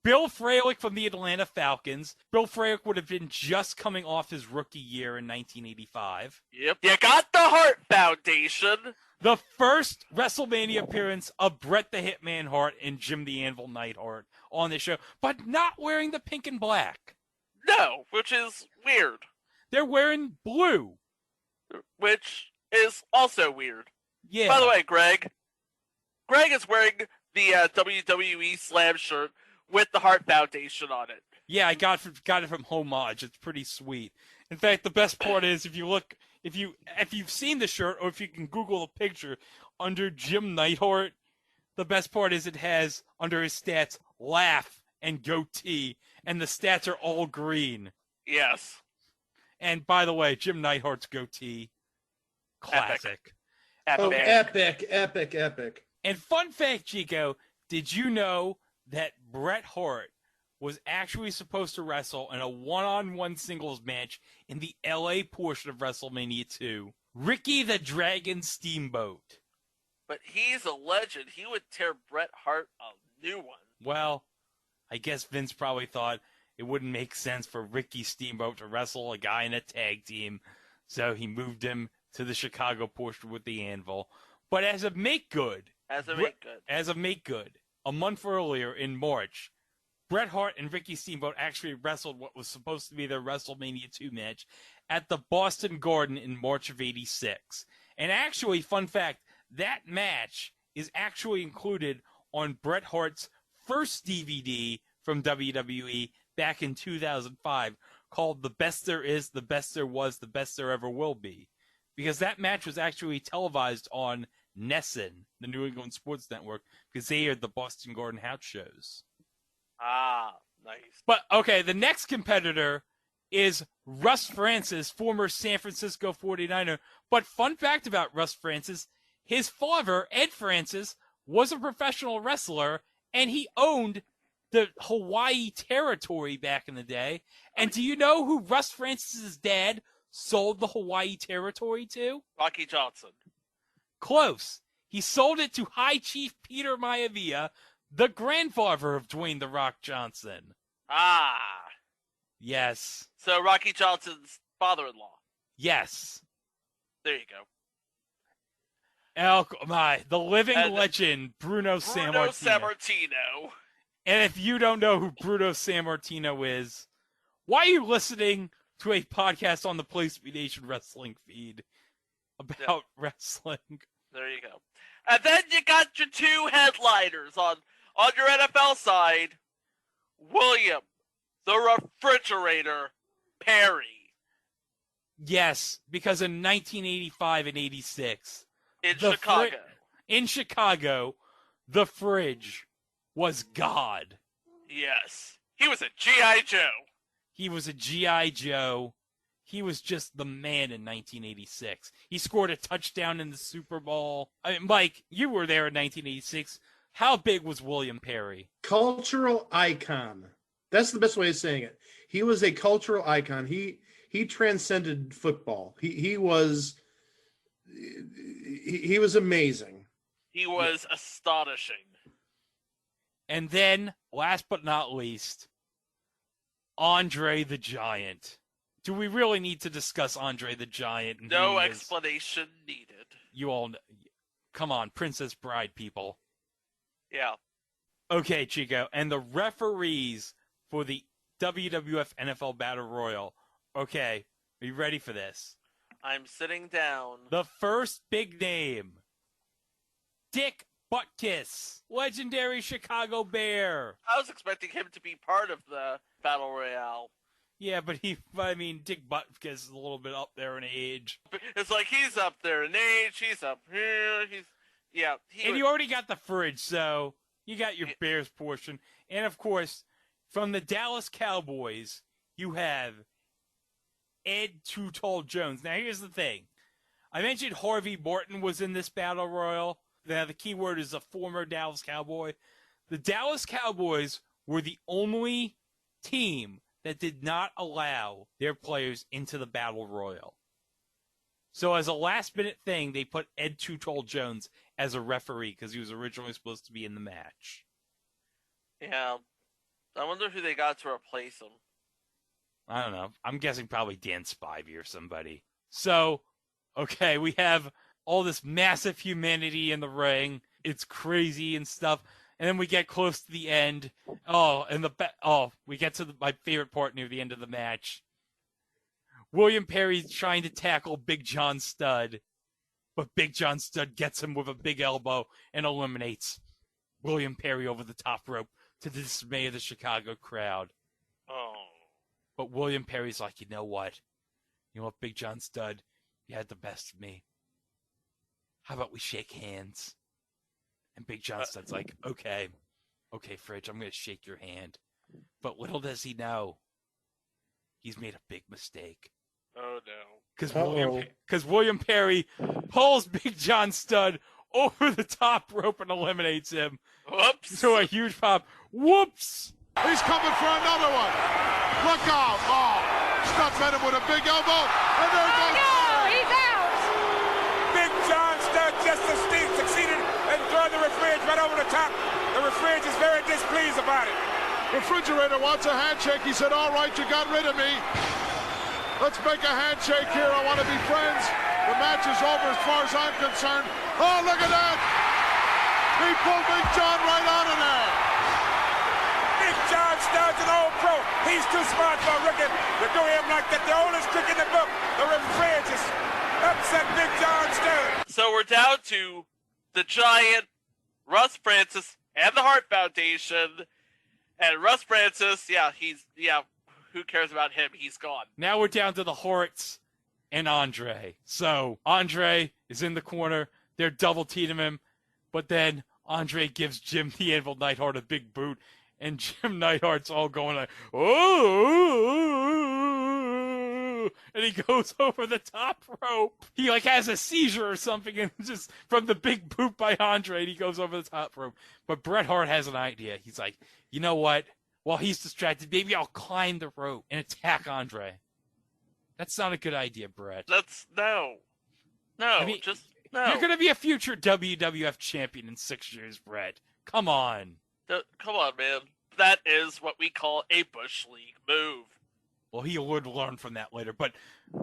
Bill Fralick from the Atlanta Falcons. Bill Fralick would have been just coming off his rookie year in 1985. Yep. You got the Hart Foundation. The first WrestleMania appearance of Bret the Hitman Hart and Jim the Anvil Neidhart on the show, but not wearing the pink and black. No, which is weird. They're wearing blue. Which is also weird. Yeah. By the way, Greg is wearing the WWE Slam shirt with the Hart Foundation on it. Yeah, I got it from Homage. It's pretty sweet. In fact, the best part is if you've seen the shirt, or if you can Google a picture under Jim Neidhart, the best part is it has under his stats laugh and goatee, and the stats are all green. Yes. And by the way, Jim Neidhart's goatee, classic. Epic. And fun fact, Chico, did you know that Bret Hart was actually supposed to wrestle in a one-on-one singles match in the LA portion of WrestleMania 2? Ricky the Dragon Steamboat. But he's a legend. He would tear Bret Hart a new one. Well, I guess Vince probably thought it wouldn't make sense for Ricky Steamboat to wrestle a guy in a tag team, so he moved him to the Chicago portion with the Anvil. But as a make good, a month earlier in March, Bret Hart and Ricky Steamboat actually wrestled what was supposed to be their WrestleMania 2 match at the Boston Garden in March of '86. And actually, fun fact, that match is actually included on Bret Hart's first DVD from WWE back in 2005 called The Best There Is, The Best There Was, The Best There Ever Will Be. Because that match was actually televised on Nessun, the New England Sports Network, because they aired the Boston Garden house shows. Ah, nice. But, okay, the next competitor is Russ Francis, former San Francisco 49er. But fun fact about Russ Francis, his father, Ed Francis, was a professional wrestler, and he owned the Hawaii territory back in the day. And do you know who Russ Francis's dad sold the Hawaii territory to? Rocky Johnson. Close. He sold it to High Chief Peter Maivia, the grandfather of Dwayne "The Rock" Johnson. Ah. Yes. So Rocky Johnson's father-in-law. Yes. There you go. The living legend, Bruno Sammartino. And if you don't know who Bruno Sammartino is, why are you listening to a podcast on the PlayStation Nation Wrestling feed about wrestling? There you go. And then you got your two headliners on your NFL side. William, the Refrigerator, Perry. Yes, because in 1985 and 86, in Chicago. in Chicago, the Fridge was God. Yes. He was a G.I. Joe. He was a G.I. Joe. He was just the man in 1986. He scored a touchdown in the Super Bowl. I mean, Mike, you were there in 1986. How big was William Perry? Cultural icon. That's the best way of saying it. He was a cultural icon. He transcended football. He was amazing. He was astonishing. And then, last but not least, Andre the Giant. Do we really need to discuss Andre the Giant? No explanation needed. You all know. Come on, Princess Bride people. Yeah. Okay, Chico. And the referees for the WWF NFL Battle Royal. Okay, are you ready for this? I'm sitting down. The first big name. Dick Butkus, legendary Chicago Bear. I was expecting him to be part of the Battle Royale. Yeah, but Dick Butkus is a little bit up there in age. It's like he's up there in age, he's up here, you already got the Fridge, so you got your Bears portion. And, of course, from the Dallas Cowboys, you have Ed Too Tall Jones. Now, here's the thing. I mentioned Harvey Morton was in this Battle Royal. Now, the key word is a former Dallas Cowboy. The Dallas Cowboys were the only team that did not allow their players into the Battle Royal. So as a last-minute thing, they put Ed Too Tall Jones as a referee because he was originally supposed to be in the match. Yeah. I wonder who they got to replace him. I don't know. I'm guessing probably Dan Spivey or somebody. So, okay, we have all this massive humanity in the ring. It's crazy and stuff. And then we get close to the end. We get to my favorite part near the end of the match. William Perry's trying to tackle Big John Studd, but Big John Studd gets him with a big elbow and eliminates William Perry over the top rope to the dismay of the Chicago crowd. Oh. But William Perry's like, you know what, Big John Studd, you had the best of me. How about we shake hands? And Big John Studd's like, okay, Fridge, I'm going to shake your hand. But little does he know, he's made a big mistake. Oh, no. Because William Perry pulls Big John Studd over the top rope and eliminates him. Whoops. To a huge pop. Whoops. He's coming for another one. Look out. Oh, Studd met him with a big elbow. And there goes. No, he's out. Big John Studd just succeeded in throwing the refrigerator right over the top. The refrigerator is very displeased about it. Refrigerator wants a handshake. He said, all right, you got rid of me. Let's make a handshake here. I want to be friends. The match is over as far as I'm concerned. Oh, look at that. He pulled Big John right out of there. Big John Studd's an old pro. He's too smart for a rookie to do him like that. The oldest trick in the book. The refrigerator just upset Big John Studd. So we're down to the Giant, Russ Francis, and the Hart Foundation. And Russ Francis, who cares about him? He's gone. Now we're down to the Harts and Andre. So Andre is in the corner. They're double teaming him. But then Andre gives Jim the Anvil Neidhart a big boot. And Jim Neidhart's all going like, oh, and he goes over the top rope. He has a seizure or something, and just from the big boot by Andre, he goes over the top rope. But Bret Hart has an idea. He's like, you know what? While he's distracted, maybe I'll climb the rope and attack Andre. That's not a good idea, Bret. No. You're going to be a future WWF champion in 6 years, Bret. Come on. Come on, man. That is what we call a Bush League move. Well, he would learn from that later, but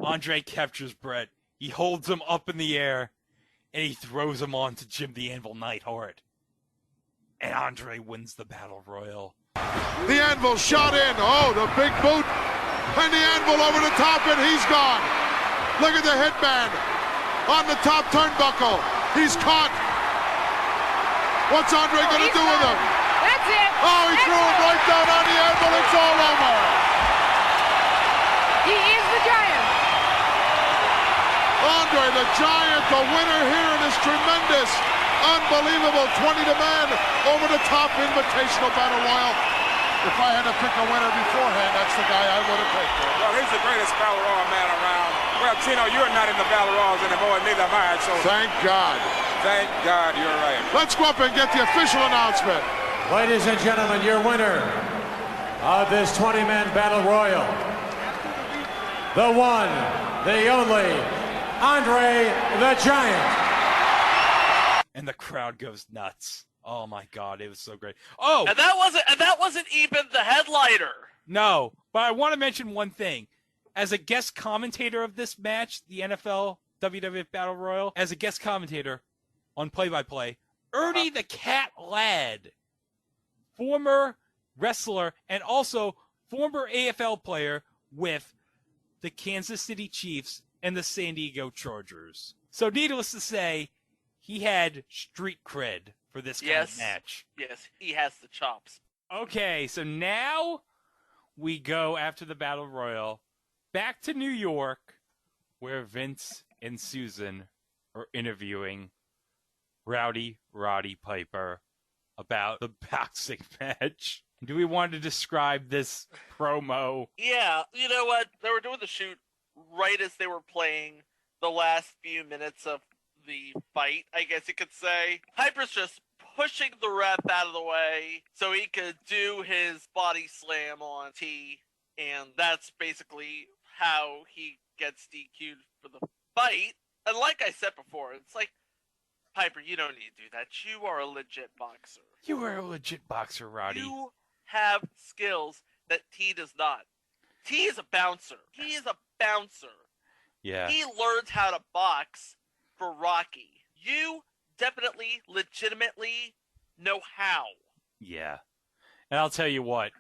Andre captures Bret. He holds him up in the air, and he throws him on to Jim the Anvil Neidhart. And Andre wins the Battle Royal. The Anvil shot in. Oh, the big boot. And the Anvil over the top, and he's gone. Look at the headband on the top turnbuckle. He's caught. What's Andre going to do with him? That's it. Oh, he threw him right down on the Anvil. It's all over. He is the Giant. Andre the Giant, the winner here, and is tremendous. Unbelievable 20-man over-the-top invitational battle royal. If I had to pick a winner beforehand, that's the guy I would have picked. Well, he's the greatest battle royal man around. Well, Tino, you're not in the battle royals anymore, and neither am I. So thank God. Thank God you're right. Let's go up and get the official announcement. Ladies and gentlemen, your winner of this 20-man battle royal, the one, the only, Andre the Giant. And the crowd goes nuts. Oh my God, it was so great. Oh, and that wasn't even the headliner. No, but I want to mention one thing. As a guest commentator of this match, the NFL WWF Battle Royal, as a guest commentator on play-by-play, Ernie the Cat Ladd, former wrestler and also former AFL player with the Kansas City Chiefs and the San Diego Chargers. So needless to say, he had street cred for this kind of match. Yes, he has the chops. Okay, so now we go after the Battle Royal back to New York, where Vince and Susan are interviewing Rowdy Roddy Piper about the boxing match. Do we want to describe this promo? Yeah, you know what? They were doing the shoot right as they were playing the last few minutes of the fight, I guess you could say. Piper's just pushing the ref out of the way so he could do his body slam on T, and that's basically how he gets DQ'd for the fight. And like I said before, it's like, Piper, you don't need to do that. You are a legit boxer. You are a legit boxer, Roddy. You have skills that T does not. T is a bouncer. He is a bouncer. Yeah. He learns how to box for Rocky. You definitely, legitimately know how. Yeah. And I'll tell you what.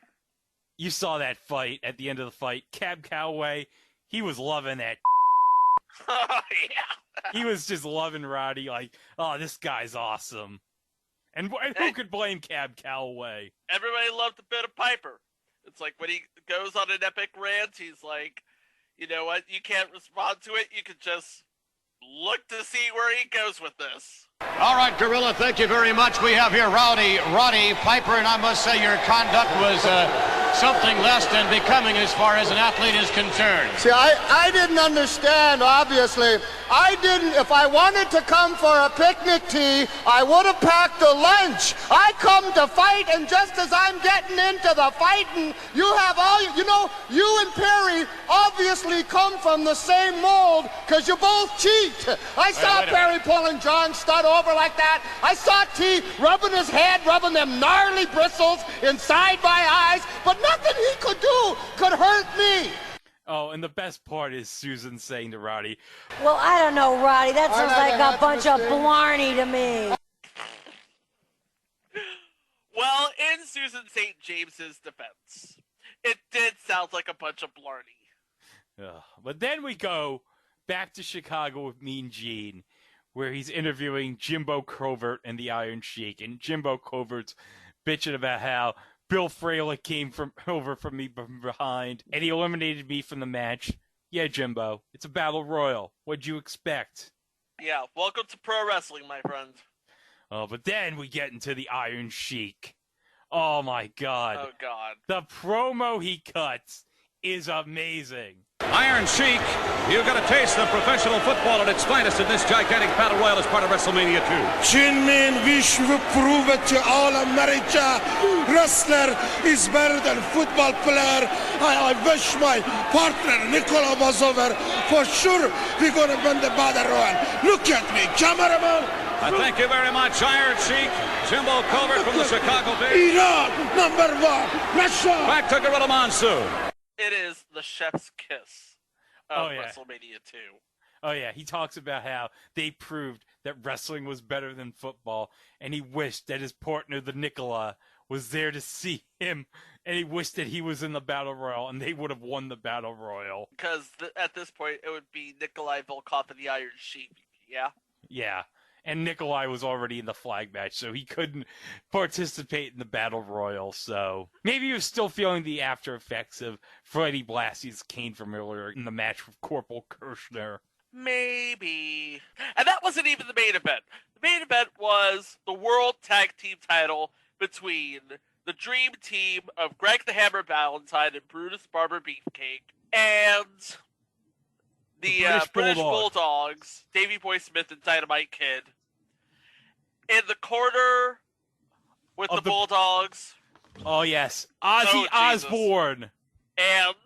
You saw that fight at the end of the fight. Cab Calloway, he was loving that. Oh, yeah. He was just loving Roddy like, oh, this guy's awesome. And who could blame Cab Calloway? Everybody loved a bit of Piper. It's like when he goes on an epic rant, he's like, you know what, you can't respond to it. You can just look to see where he goes with this. All right, Gorilla, thank you very much. We have here Rowdy Roddy Piper, and I must say your conduct was something less than becoming as far as an athlete is concerned. See, I didn't understand, obviously. I didn't, if I wanted to come for a picnic tea, I would have packed a lunch. I come to fight, and just as I'm getting into the fighting, you have all, you know, you and Perry obviously come from the same mold, because you both cheat. I saw Perry pulling John Studd over like that. I saw T rubbing his head, rubbing them gnarly bristles inside my eyes, but nothing he could do could hurt me. Oh, and the best part is Susan saying to Roddy, well, I don't know, Roddy. That sounds like a bunch of blarney to me. Well, in Susan St. James's defense, it did sound like a bunch of blarney. But then we go back to Chicago with Mean Gene, where he's interviewing Jimbo Covert and the Iron Sheik. And Jimbo Covert's bitching about how Bill Fraley came over from me from behind, and he eliminated me from the match. Yeah, Jimbo, it's a battle royal. What'd you expect? Yeah, welcome to pro wrestling, my friend. Oh, but then we get into the Iron Sheik. Oh, my God. Oh, God. The promo he cuts is amazing. Iron Sheik, you got a taste of professional football at its finest in this gigantic battle royal as part of WrestleMania 2. Chinman, we should prove it to all America. Wrestler is better than football player. I wish my partner, Nicola, was over. For sure, we're going to win the battle royal. Look at me, cameraman. Thank you very much, Iron Sheik. Jimbo Covert from the Chicago Bears. Iran, #1. Russia. Back to Gorilla Monsoon. It is the chef's kiss of WrestleMania 2. Oh, yeah. He talks about how they proved that wrestling was better than football, and he wished that his partner, the Nicola, was there to see him, and he wished that he was in the Battle Royal, and they would have won the Battle Royal. Because at this point, it would be Nikolai Volkov and the Iron Sheik, yeah? Yeah. And Nikolai was already in the flag match, so he couldn't participate in the Battle Royal. So maybe he was still feeling the after effects of Freddie Blassie's cane from earlier in the match with Corporal Kirshner. Maybe. And that wasn't even the main event. The main event was the World Tag Team title between the Dream Team of Greg the Hammer Valentine and Brutus Barber Beefcake and the British Bulldogs, Davey Boy Smith and Dynamite Kid. In the corner with the Bulldogs. Oh, yes. Ozzy Osbourne. And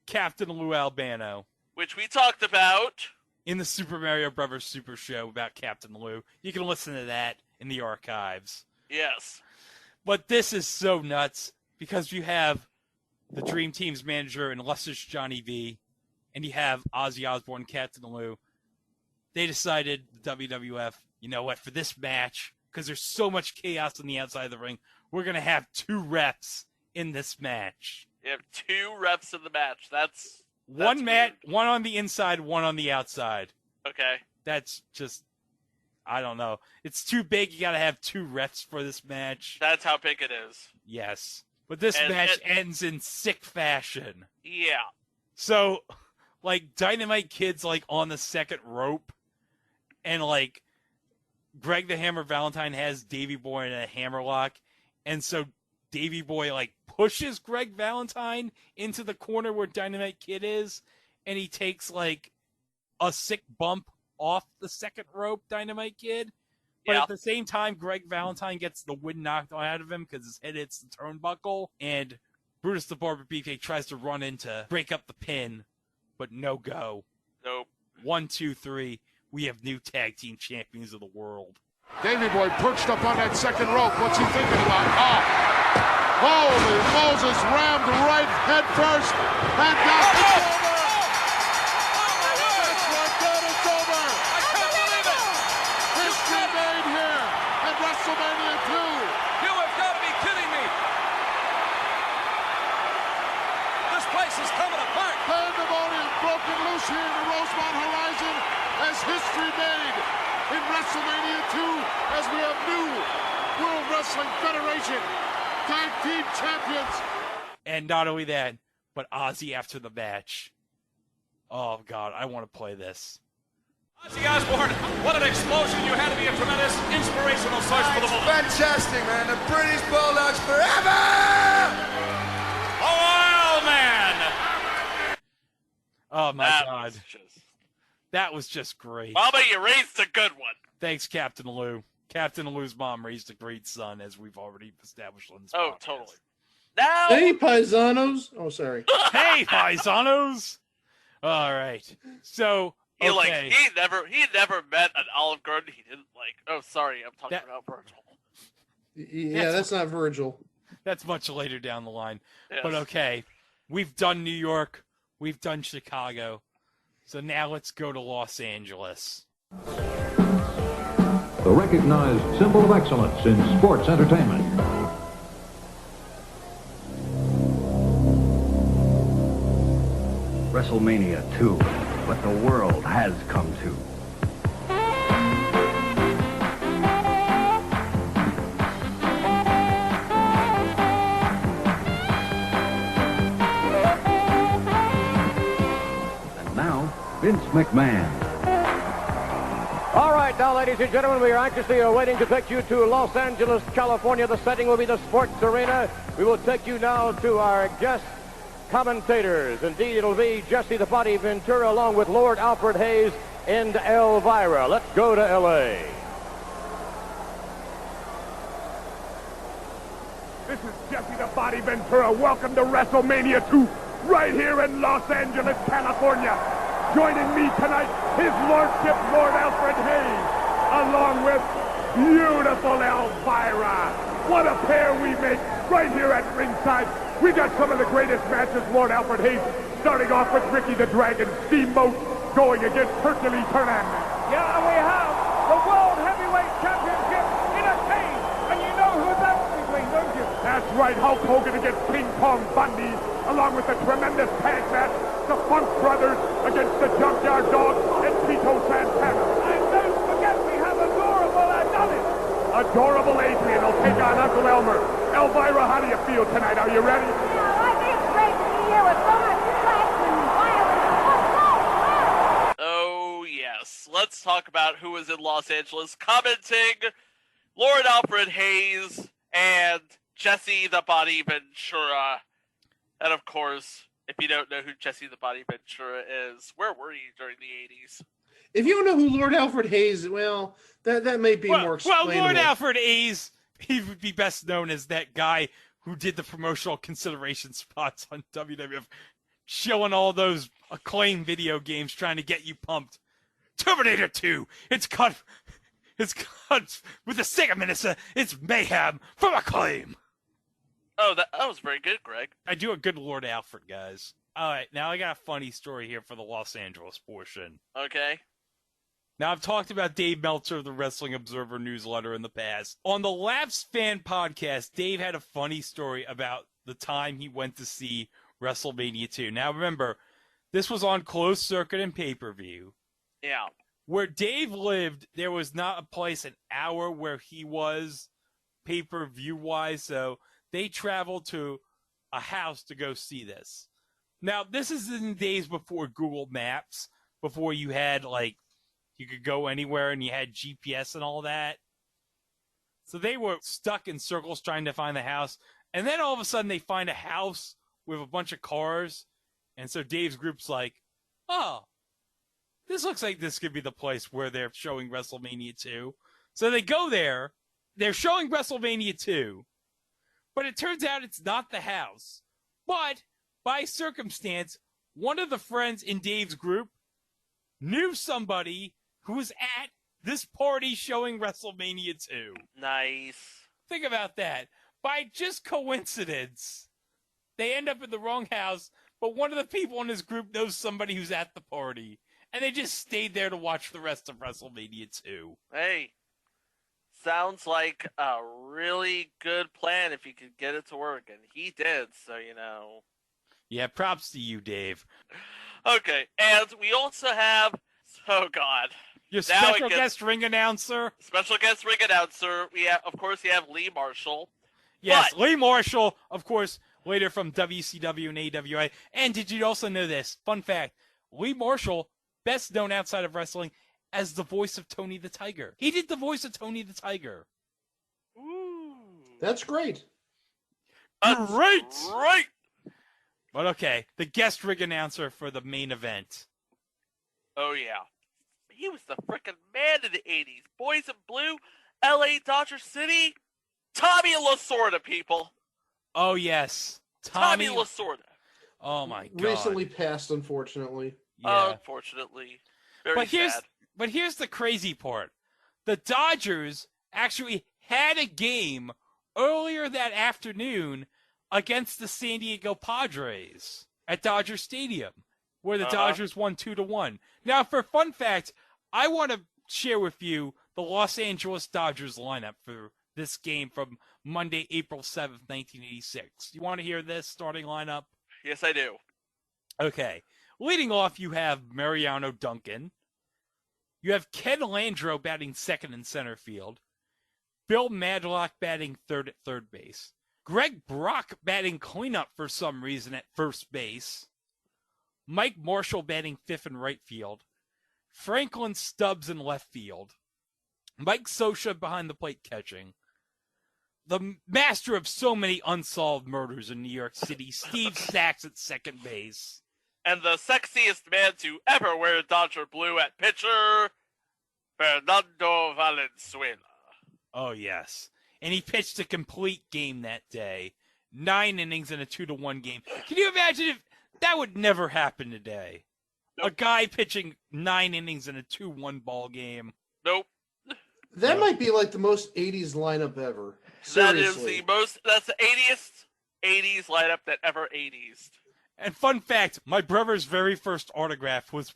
Captain Lou Albano. Which we talked about in the Super Mario Brothers Super Show about Captain Lou. You can listen to that in the archives. Yes. But this is so nuts because you have the Dream Team's manager and Luscious Johnny V, and you have Ozzy Osbourne, Captain Lou. They decided, the WWF, you know what, for this match, because there's so much chaos on the outside of the ring, we're going to have 2 refs in this match. You have 2 refs in the match. That's one on the inside, one on the outside. Okay. That's just, I don't know. It's too big. You got to have 2 refs for this match. That's how big it is. Yes. But this match ends in sick fashion. Yeah. So, like, Dynamite Kid's, like, on the second rope. And, like, Greg the Hammer Valentine has Davey Boy in a hammerlock. And so Davey Boy, like, pushes Greg Valentine into the corner where Dynamite Kid is. And he takes, like, a sick bump off the second rope, Dynamite Kid. But at the same time, Greg Valentine gets the wind knocked out of him because his head hits the turnbuckle. And Brutus the Barber Beefcake tries to run in to break up the pin. But no go. Nope. 1, 2, 3. We have new tag team champions of the world. Davey Boy perched up on that second rope. What's he thinking about? Holy Moses, rammed right head first. And down. It's over. That's right there. It's over. I can't believe it. History made here at WrestleMania 2. You have got to be kidding me. This place is coming apart. Pandemonium broken loose here in the Rosemont Horizon as history made in WrestleMania 2 as we have new World Wrestling Federation Tag Team Champions. And not only that, but Ozzy after the match. Oh, God, I want to play this. Ozzy Osbourne, what an explosion. You had to be a tremendous inspirational source for the moment. Fantastic, man. The British Bulldogs forever! A wild man! Oh, my God. That was just great. Mama, you raised a good one. Thanks, Captain Lou. Captain Lou's mom raised a great son, as we've already established on this podcast. Totally. Now, hey, paisanos. Oh, sorry. Hey, paisanos. All right. So, okay. He never met an Olive Garden he didn't like. Oh, sorry, I'm talking about Virgil. Yeah, that's not Virgil. That's much later down the line. Yes. But okay, we've done New York, we've done Chicago, so now let's go to Los Angeles. The recognized symbol of excellence in sports entertainment. WrestleMania 2, what the world has come to. And now, Vince McMahon. All right, now, ladies and gentlemen, we are anxiously awaiting to take you to Los Angeles, California. The setting will be the Sports Arena. We will take you now to our guest commentators. Indeed, it'll be Jesse the Body Ventura along with Lord Alfred Hayes and Elvira. Let's go to L.A. This is Jesse the Body Ventura. Welcome to WrestleMania 2, right here in Los Angeles, California. Joining me tonight, His Lordship Lord Alfred Hayes, along with beautiful Elvira. What a pair we make right here at ringside. We got some of the greatest matches, Lord Alfred Hayes, starting off with Ricky the Dragon Steamboat going against Hercules Hernandez. Yeah, we have the World Heavyweight Championship in a cage, and you know who that's between, don't you? That's right, Hulk Hogan against Ping Pong Bundy, along with the tremendous tag match, the Funk Brothers against the Junkyard Dog and Tito Santana. And don't forget we have adorable Adonis. Adorable Adrian will take on Uncle Elmer. Elvira, how do you feel tonight? Are you ready? Yeah, I think it's great to be here with so much class and violence. Oh, yes. let's talk about who was in Los Angeles commenting. Lord Alfred Hayes and Jesse the Body Ventura. And of course, if you don't know who Jesse the Body Ventura is, where were you during the 80s? If you don't know who Lord Alfred Hayes, well, that may be more explainable. Well, Lord Alfred Hayes, he would be best known as that guy who did the promotional consideration spots on WWF, showing all those Acclaim video games trying to get you pumped. Terminator 2, it's cut with the Sega Minister, it's mayhem from Acclaim. Oh, that was very good, Greg. I do a good Lord Alfred, guys. All right, now I got a funny story here for the Los Angeles portion. Okay. Now, I've talked about Dave Meltzer of the Wrestling Observer newsletter in the past. On the Laughs Fan podcast, Dave had a funny story about the time he went to see WrestleMania 2. Now, remember, this was on closed circuit and pay-per-view. Yeah. Where Dave lived, there was not a place an hour where he was pay-per-view-wise, so they traveled to a house to go see this. Now, this is in the days before Google Maps, before you had, like, you could go anywhere and you had GPS and all that. So they were stuck in circles trying to find the house. And then all of a sudden they find a house with a bunch of cars. And so Dave's group's like, oh, this looks like this could be the place where they're showing WrestleMania 2. So they go there. They're showing WrestleMania 2. But it turns out it's not the house. But by circumstance, one of the friends in Dave's group knew somebody who was at this party showing WrestleMania 2. Nice. Think about that. By just coincidence, they end up in the wrong house, but one of the people in his group knows somebody who's at the party. And they just stayed there to watch the rest of WrestleMania 2. Hey, sounds like a really good plan if you could get it to work. And he did, so, you know. Yeah, props to you, Dave. Okay, and we also have, oh God. Your special guest ring announcer. Special guest ring announcer. We have, of course, you have Lee Marshall. Yes, Lee Marshall, of course, later from WCW and AWA. And did you also know this? Fun fact, Lee Marshall, best known outside of wrestling as the voice of Tony the Tiger. He did the voice of Tony the Tiger. Ooh. That's great. Great! Right! But okay, the guest ring announcer for the main event. Oh, yeah. He was the frickin' man in the 80s. Boys in Blue, LA Dodger City, Tommy Lasorda, people. Oh, yes. Tommy Lasorda. Oh, my God. Recently passed, unfortunately. Yeah. Unfortunately. Very sad. But here's the crazy part. The Dodgers actually had a game earlier that afternoon against the San Diego Padres at Dodger Stadium, where the Dodgers won 2-1. Now, for fun fact, I want to share with you the Los Angeles Dodgers lineup for this game from Monday, April 7th, 1986. You want to hear this starting lineup? Yes, I do. Okay. Leading off, you have Mariano Duncan. You have Ken Landreau batting second and center field. Bill Madlock batting third at third base. Greg Brock batting cleanup for some reason at first base. Mike Marshall batting fifth and right field. Franklin Stubbs in left field. Mike Scioscia behind the plate catching. The master of so many unsolved murders in New York City, Steve Sachs at second base. And the sexiest man to ever wear Dodger blue at pitcher, Fernando Valenzuela. Oh, yes. And he pitched a complete game that day. 9 innings in a 2-1 game. Can you imagine if that would never happen today? Nope. A guy pitching 9 innings in a 2-1 ball game. Nope. That might be like the most 80s lineup ever. Seriously. That's the 80s lineup that ever 80s. And fun fact, my brother's very first autograph was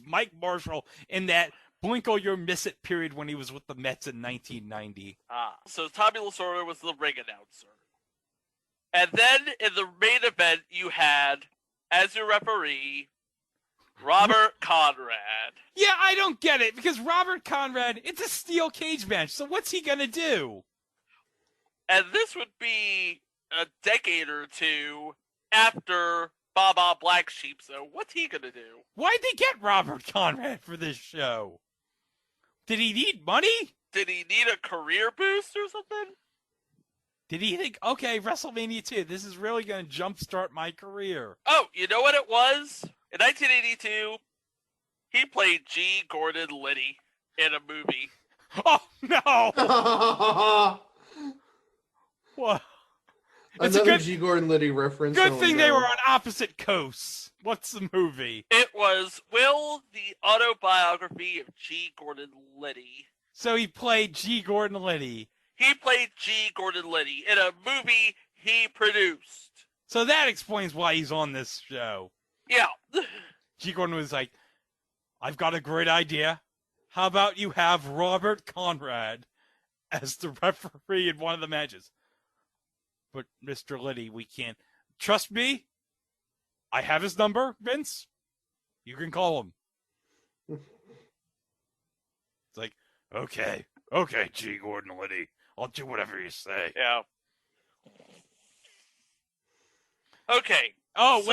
Mike Marshall in that Blinkle You'll Miss It period when he was with the Mets in 1990. So Tommy Lasorda was the ring announcer. And then in the main event, you had, as your referee, Robert Conrad. Yeah, I don't get it, because Robert Conrad, it's a steel cage match, so what's he going to do? And this would be a decade or two after Baba Black Sheep, so what's he going to do? Why'd they get Robert Conrad for this show? Did he need money? Did he need a career boost or something? Did he think, okay, WrestleMania 2, this is really going to jumpstart my career? Oh, you know what it was? In 1982, he played G. Gordon Liddy in a movie. Oh, no! What? It's Another a good G. Gordon Liddy reference. Good thing they were on opposite coasts. What's the movie? It was Will, the autobiography of G. Gordon Liddy. So he played G. Gordon Liddy. He played G. Gordon Liddy in a movie he produced. So that explains why he's on this show. Yeah. G. Gordon was like, I've got a great idea. How about you have Robert Conrad as the referee in one of the matches? But Mr. Liddy, we can't. Trust me. I have his number, Vince. You can call him. It's like, okay, G. Gordon Liddy. I'll do whatever you say. Yeah. Okay. Oh,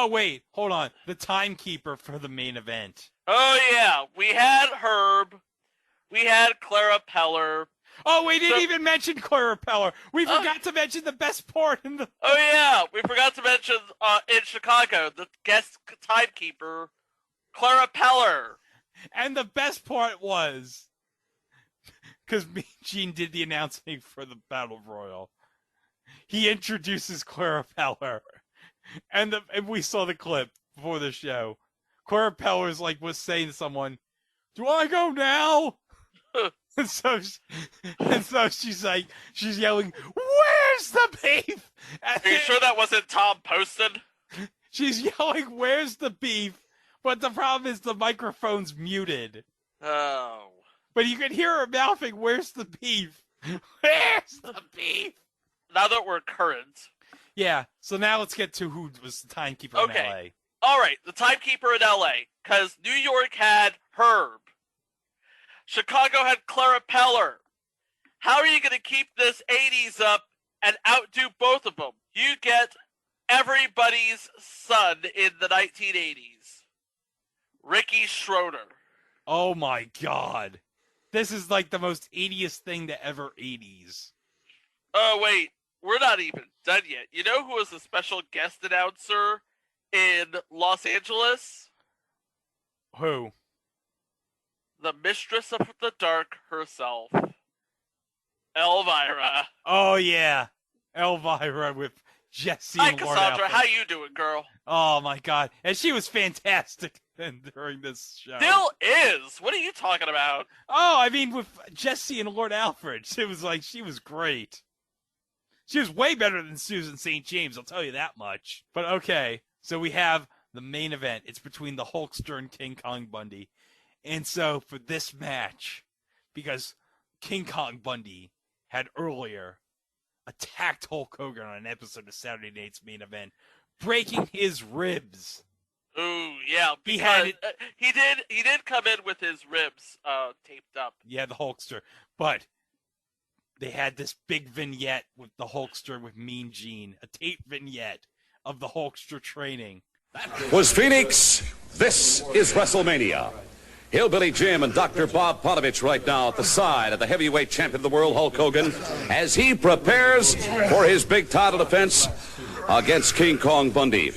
wait. Hold on. The timekeeper for the main event. Oh, yeah. We had Herb. We had Clara Peller. Oh, we didn't even mention Clara Peller. We forgot to mention the best part in the... Oh, yeah. We forgot to mention in Chicago, the guest timekeeper, Clara Peller. And the best part was... Because me and Gene did the announcing for the Battle Royal. He introduces Clara Peller. And we saw the clip before the show. Clara Peller's was saying to someone, do I go now? and so she's yelling, where's the beef? Are you sure that wasn't Tom Poston? She's yelling, where's the beef? But the problem is the microphone's muted. Oh. But you can hear her mouthing, where's the beef? Where's the beef? Now that we're current. Yeah, so now let's get to who was the timekeeper in L.A. All right, the timekeeper in L.A. Because New York had Herb. Chicago had Clara Peller. How are you going to keep this 80s up and outdo both of them? You get everybody's son in the 1980s. Ricky Schroeder. Oh my God. This is the most 80s thing to ever 80s. Oh, wait. We're not even done yet. You know who was a special guest announcer in Los Angeles? Who? The Mistress of the Dark herself. Elvira. Oh, yeah. Elvira with Jesse and Lord Cassandra. Alfred. How you doing, girl? Oh, my God. And she was fantastic during this show. Still is. What are you talking about? Oh, I mean, with Jesse and Lord Alfred. It was she was great. She was way better than Susan St. James, I'll tell you that much. But okay, so we have the main event. It's between the Hulkster and King Kong Bundy. And so for this match, because King Kong Bundy had earlier attacked Hulk Hogan on an episode of Saturday Night's Main Event, breaking his ribs. Ooh, yeah, because he did come in with his ribs taped up. Yeah, the Hulkster. But they had this big vignette with the Hulkster with Mean Gene, a tape vignette of the Hulkster training. Was Phoenix, this is WrestleMania. Hillbilly Jim and Dr. Bob Ponovich right now at the side of the heavyweight champion of the world, Hulk Hogan, as he prepares for his big title defense against King Kong Bundy.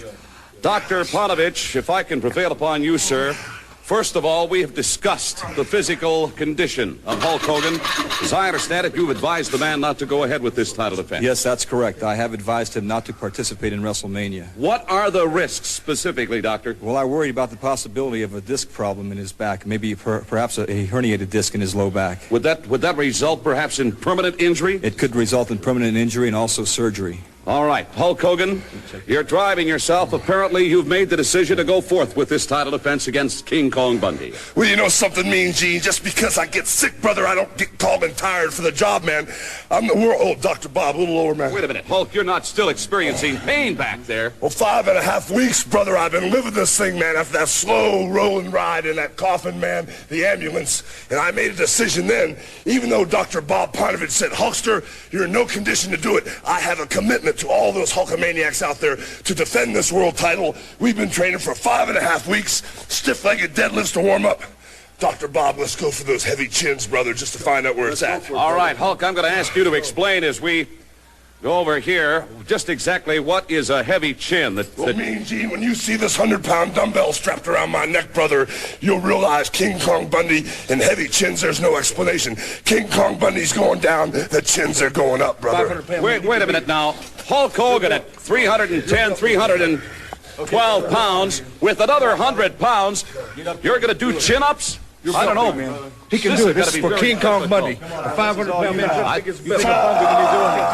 Dr. Ponovich, if I can prevail upon you, sir, first of all, we have discussed the physical condition of Hulk Hogan. As I understand it, you've advised the man not to go ahead with this title defense. Yes, that's correct. I have advised him not to participate in WrestleMania. What are the risks specifically, Doctor? Well, I worried about the possibility of a disc problem in his back, maybe perhaps a herniated disc in his low back. Would that result perhaps in permanent injury? It could result in permanent injury and also surgery. All right, Hulk Hogan, you're driving yourself. Apparently, you've made the decision to go forth with this title defense against King Kong Bundy. Well, you know something, Mean Gene? Just because I get sick, brother, I don't get tall and tired for the job, man. I'm the world... Oh, Dr. Bob, a little lower, man. Wait a minute, Hulk, you're not still experiencing pain back there. Well, 5.5 weeks, brother, I've been living this thing, man, after that slow rolling ride in that coffin, man, the ambulance. And I made a decision then, even though Dr. Bob Ponovich said, Hulkster, you're in no condition to do it. I have a commitment to all those Hulkamaniacs out there to defend this world title. We've been training for 5.5 weeks, stiff-legged deadlifts to warm up. Dr. Bob, let's go for those heavy chins, brother, just to find out where it's at. All right, Hulk, I'm going to ask you to explain as we go over here just exactly what is a heavy chin. Well, Mean Gene, when you see this 100-pound dumbbell strapped around my neck, brother, you'll realize King Kong Bundy and heavy chins, there's no explanation. King Kong Bundy's going down, the chins are going up, brother. Wait a minute now. Hulk Hogan at 310, 312 pounds with another 100 pounds. You're going to do chin-ups? I don't know, man. He can do it. This is for King Kong Bundy. A 500-pound man. I think it's better Bundy than he's doing it.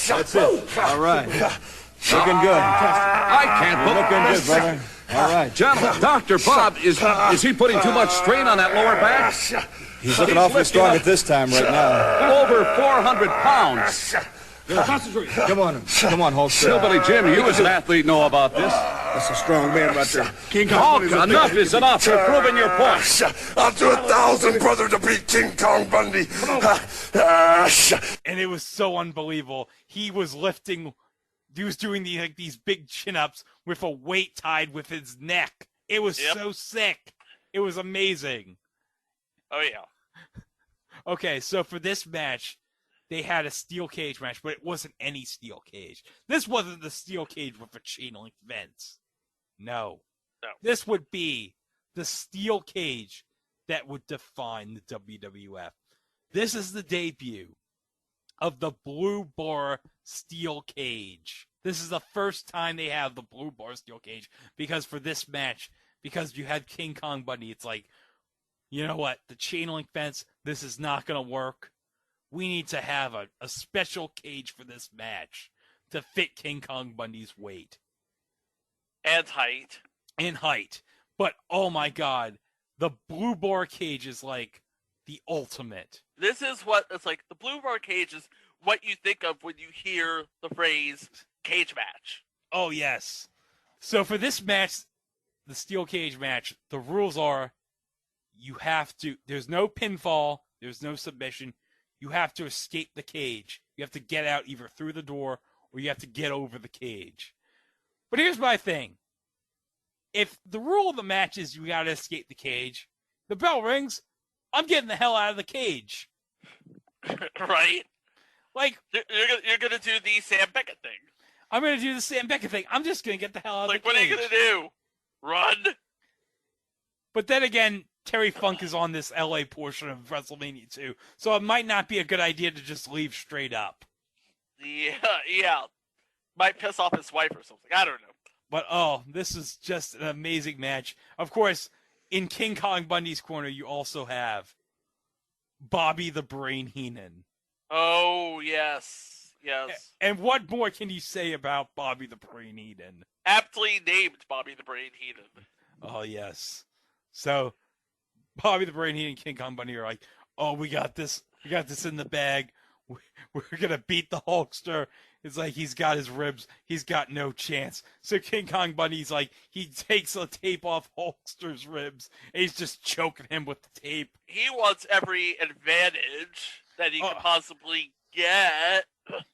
That's it. All right. Looking good. I can't believe looking good, brother. All right. Gentlemen, Dr. Bob, is he putting too much strain on that lower back? He's looking awfully strong at this time right now. Over 400 pounds. Concentrate. Come on, Hulk. Hillbilly Jim, you as an athlete know about this. That's a strong man right there. King Kong. Hulk, enough is enough. You're proving your point. I'll do 1,000, brother, to beat King Kong Bundy. And it was so unbelievable. He was doing these big chin-ups with a weight tied with his neck. It was so sick. It was amazing. Oh, yeah. Okay, so for this match, they had a steel cage match, but it wasn't any steel cage. This wasn't the steel cage with a chain link fence. No. This would be the steel cage that would define the WWF. This is the debut of the Blue Bar Steel Cage. This is the first time they have the Blue Bar Steel Cage, because for this match, because you had King Kong Bundy, it's like, you know what, the chain link fence, this is not going to work. We need to have a special cage for this match to fit King Kong Bundy's weight. And height. And height. But, oh my God, the Blue Bar Cage is like the ultimate. This is what, it's like, the Blue Bar Cage is what you think of when you hear the phrase cage match. Oh, yes. So for this match, the steel cage match, the rules are there's no pinfall, there's no submission. You have to escape the cage. You have to get out either through the door or you have to get over the cage. But here's my thing. If the rule of the match is you got to escape the cage, the bell rings, I'm getting the hell out of the cage. Right? Like, you're gonna do the Sam Beckett thing. I'm gonna do the Sam Beckett thing. I'm just gonna get the hell out of the cage. Like, what are you gonna do? Run? But then again, Terry Funk is on this LA portion of WrestleMania 2, so it might not be a good idea to just leave straight up. Yeah. Might piss off his wife or something. I don't know. But, this is just an amazing match. Of course, in King Kong Bundy's corner, you also have Bobby the Brain Heenan. Oh, yes. Yes. And what more can you say about Bobby the Brain Heenan? Aptly named Bobby the Brain Heenan. Oh, yes. So, Bobby the Brain Heenan and King Kong Bundy are like, oh, we got this in the bag. We're going to beat the Hulkster. It's like he's got his ribs. He's got no chance. So King Kong Bundy's like, he takes the tape off Hulkster's ribs, and he's just choking him with the tape. He wants every advantage that he could possibly get.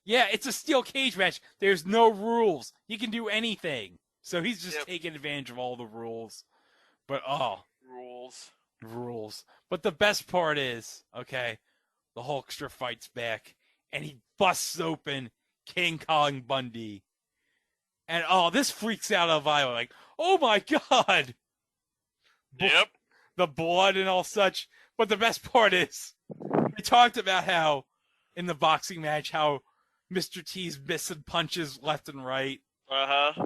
Yeah, it's a steel cage match. There's no rules. He can do anything. So he's just taking advantage of all the rules. But, Rules. But the best part is, okay, the Hulkster fights back, and he busts open King Kong Bundy. And, this freaks out Elvira. Like, oh my God! Yep. The blood and all such. But the best part is, we talked about how, in the boxing match, how Mr. T's missing punches left and right. Uh-huh.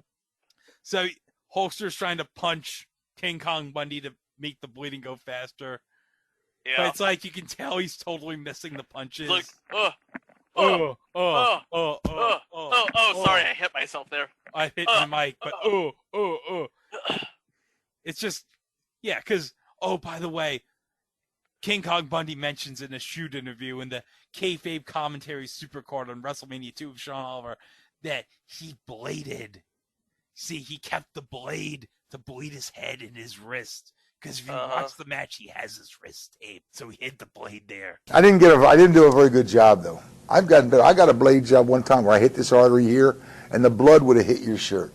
So, Hulkster's trying to punch King Kong Bundy to make the bleeding go faster. Yeah. But it's like you can tell he's totally missing the punches. Like, sorry, I hit myself there. I hit my mic, but It's just, yeah, because, by the way, King Kong Bundy mentions in a shoot interview in the kayfabe commentary supercard on WrestleMania 2 of Sean Oliver that he bladed. See, he kept the blade to bleed his head and his wrist. Because if you watch the match, he has his wrist taped, so he hid the blade there. I didn't do a very good job though. I've gotten better. I got a blade job one time where I hit this artery here, and the blood would have hit your shirt.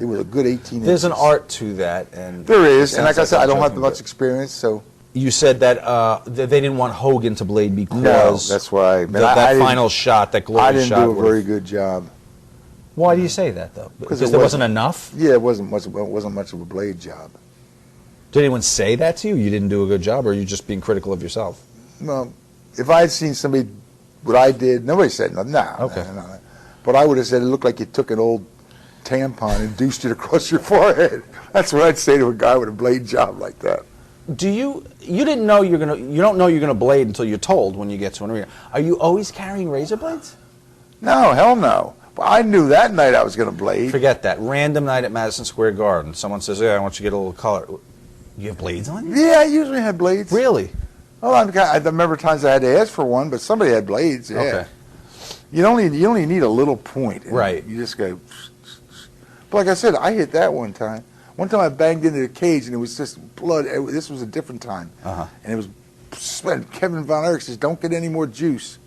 It was a good 18 inches. There's an art to that, and there is. And like I said, I don't have much experience, so. You said that they didn't want Hogan to blade because no, that's why that final shot, that glorious shot. I didn't do a very good job. Why do you say that though? Because there wasn't enough. Yeah, it wasn't much of a blade job. Did anyone say that to you? You didn't do a good job, or are you just being critical of yourself? Well, if I had seen somebody what I did, nobody said no. Okay. No. But I would have said it looked like you took an old tampon and douched it across your forehead. That's what I'd say to a guy with a blade job like that. Do you didn't know you don't know you're gonna blade until you're told when you get to an arena. Are you always carrying razor blades? No, hell no. But I knew that night I was gonna blade. Forget that. Random night at Madison Square Garden. Someone says, "Yeah, I want you to get a little color." You have blades on you? Yeah, I usually had blades. Really? Well, I remember times I had to ask for one, but somebody had blades. Yeah. Okay. You only need a little point. Right. You just go. But like I said, I hit that one time. One time I banged into the cage and it was just blood. This was a different time. And it was sweat. Kevin Von Erich says, "Don't get any more juice."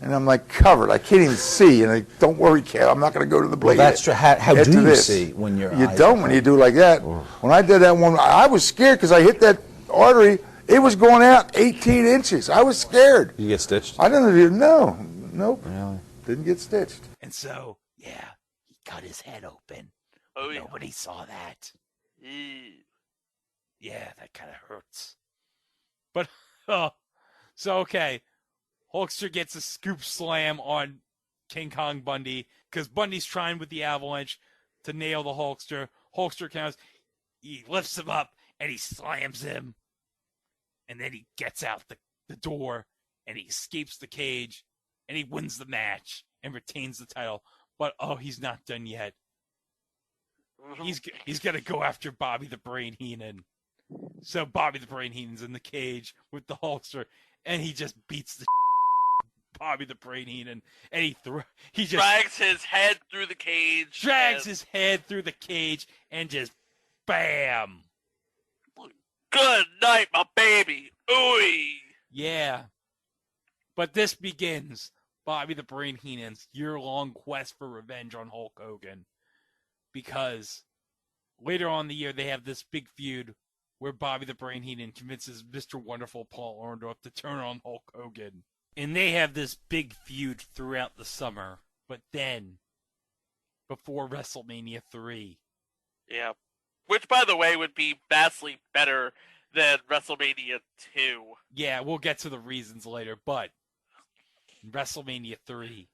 And I'm like covered. I can't even see. And don't worry, Kev. I'm not going to go to the blade. Well, that's true. How do you see when you're? You don't when you do like that. When I did that one, I was scared because I hit that artery. It was going out 18 inches. I was scared. You get stitched? I didn't even know. Nope. Really? Didn't get stitched. And so, yeah, he cut his head open. Oh, yeah. Nobody saw that. Yeah, that kind of hurts. But, so, okay. Hulkster gets a scoop slam on King Kong Bundy because Bundy's trying with the avalanche to nail the Hulkster. Hulkster counts. He lifts him up and he slams him. And then he gets out the door and he escapes the cage and he wins the match and retains the title. But, he's not done yet. He's going to go after Bobby the Brain Heenan. So Bobby the Brain Heenan's in the cage with the Hulkster and he just beats the Bobby the Brain Heenan, and he just drags his head through the cage. And just bam. Good night, my baby. Ooey. Yeah. But this begins Bobby the Brain Heenan's year-long quest for revenge on Hulk Hogan. Because later on in the year, they have this big feud where Bobby the Brain Heenan convinces Mr. Wonderful Paul Orndorff to turn on Hulk Hogan. And they have this big feud throughout the summer. But then, before WrestleMania 3. Yeah. Which, by the way, would be vastly better than WrestleMania 2. Yeah, we'll get to the reasons later. But, in WrestleMania 3,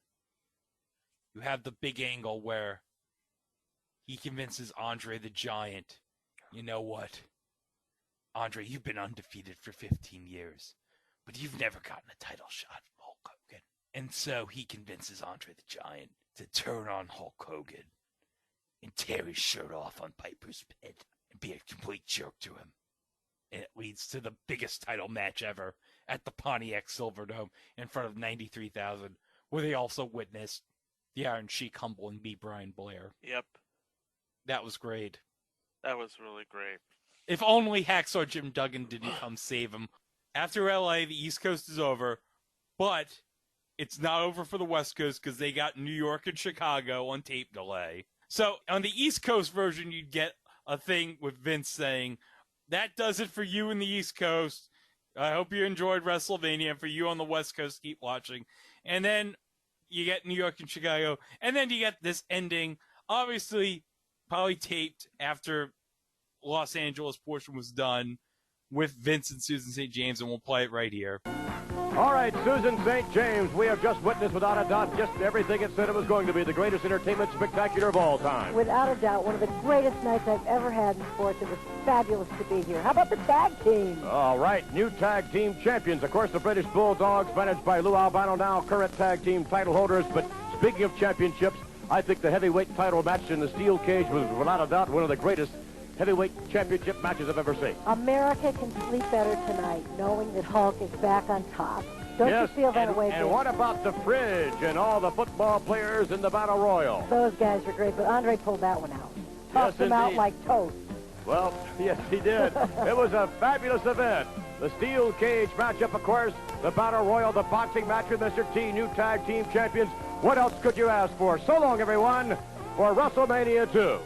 you have the big angle where he convinces Andre the Giant, you know what? Andre, you've been undefeated for 15 years. But you've never gotten a title shot from Hulk Hogan. And so he convinces Andre the Giant to turn on Hulk Hogan and tear his shirt off on Piper's Pit and be a complete jerk to him. And it leads to the biggest title match ever at the Pontiac Silverdome in front of 93,000, where they also witnessed the Iron Sheik humble and beat Brian Blair. Yep. That was great. That was really great. If only Hacksaw Jim Duggan didn't come save him. After LA, the East Coast is over, but it's not over for the West Coast because they got New York and Chicago on tape delay. So on the East Coast version, you'd get a thing with Vince saying, "That does it for you in the East Coast. I hope you enjoyed WrestleMania. For you on the West Coast, keep watching." And then you get New York and Chicago, and then you get this ending, obviously probably taped after Los Angeles portion was done, with Vince and Susan St. James, and we'll play it right here. All right, Susan St. James, we have just witnessed, without a doubt, just everything it said it was going to be, the greatest entertainment spectacular of all time. Without a doubt, one of the greatest nights I've ever had in sports. It was fabulous to be here. How about the tag team? All right, new tag team champions. Of course, the British Bulldogs, managed by Lou Albano, now current tag team title holders. But speaking of championships, I think the heavyweight title match in the steel cage was, without a doubt, one of the greatest heavyweight championship matches I've ever seen. America can sleep better tonight knowing that Hulk is back on top. Don't you feel that way, And what about the fridge and all the football players in the Battle Royal? Those guys were great, but Andre pulled that one out. Tossed them out like toast. Well, yes, he did. It was a fabulous event. The steel cage matchup, of course, the Battle Royal, the boxing match with Mr. T, new tag team champions. What else could you ask for? So long, everyone. for WrestleMania 2.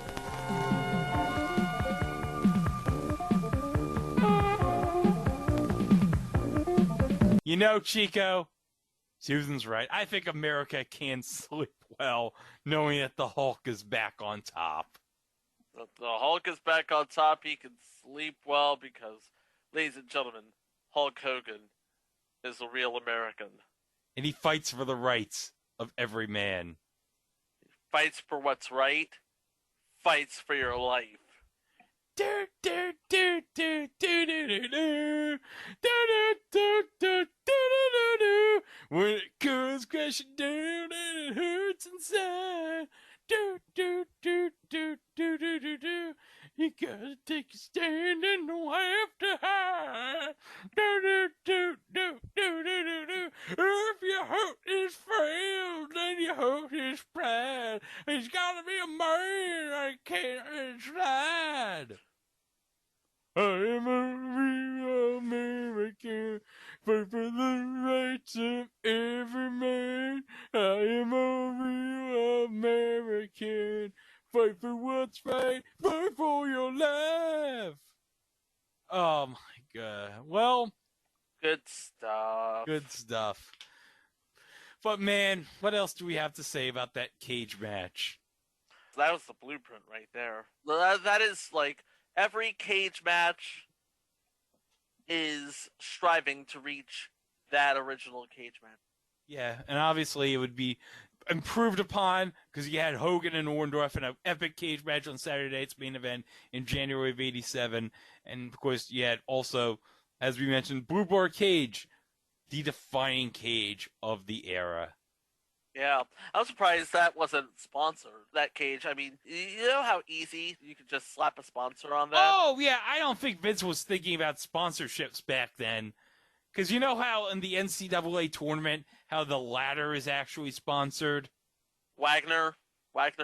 You know, Chico, Susan's right. I think America can sleep well knowing that the Hulk is back on top. The Hulk is back on top. He can sleep well because, ladies and gentlemen, Hulk Hogan is a real American. And he fights for the rights of every man. Fights for what's right. Fights for your life. Do do do do do do do do do do do do do. When it comes crashing down and it hurts inside. Do do do do do do do do. You gotta take a stand and don't have to hide. Do do do do do do do do. If you hurt his friend, then you hurt his pride. He's gotta be a man I can't slide. I am a real American, fight for the rights of every man. I am a real American, fight for what's right, fight for your life. Oh my God. Well, good stuff. Good stuff. But man, what else do we have to say about that cage match? That was the blueprint right there. That is like every cage match is striving to reach that original cage match. Yeah, and obviously it would be improved upon because you had Hogan and Orndorff in an epic cage match on Saturday night's main event in January of '87. And of course you had also, as we mentioned, Blue Bar Cage, the defining cage of the era. Yeah, I'm surprised that wasn't sponsored, that cage. I mean, you know how easy you could just slap a sponsor on that? Oh, yeah, I don't think Vince was thinking about sponsorships back then. Because you know how in the NCAA tournament, how the ladder is actually sponsored? Wagner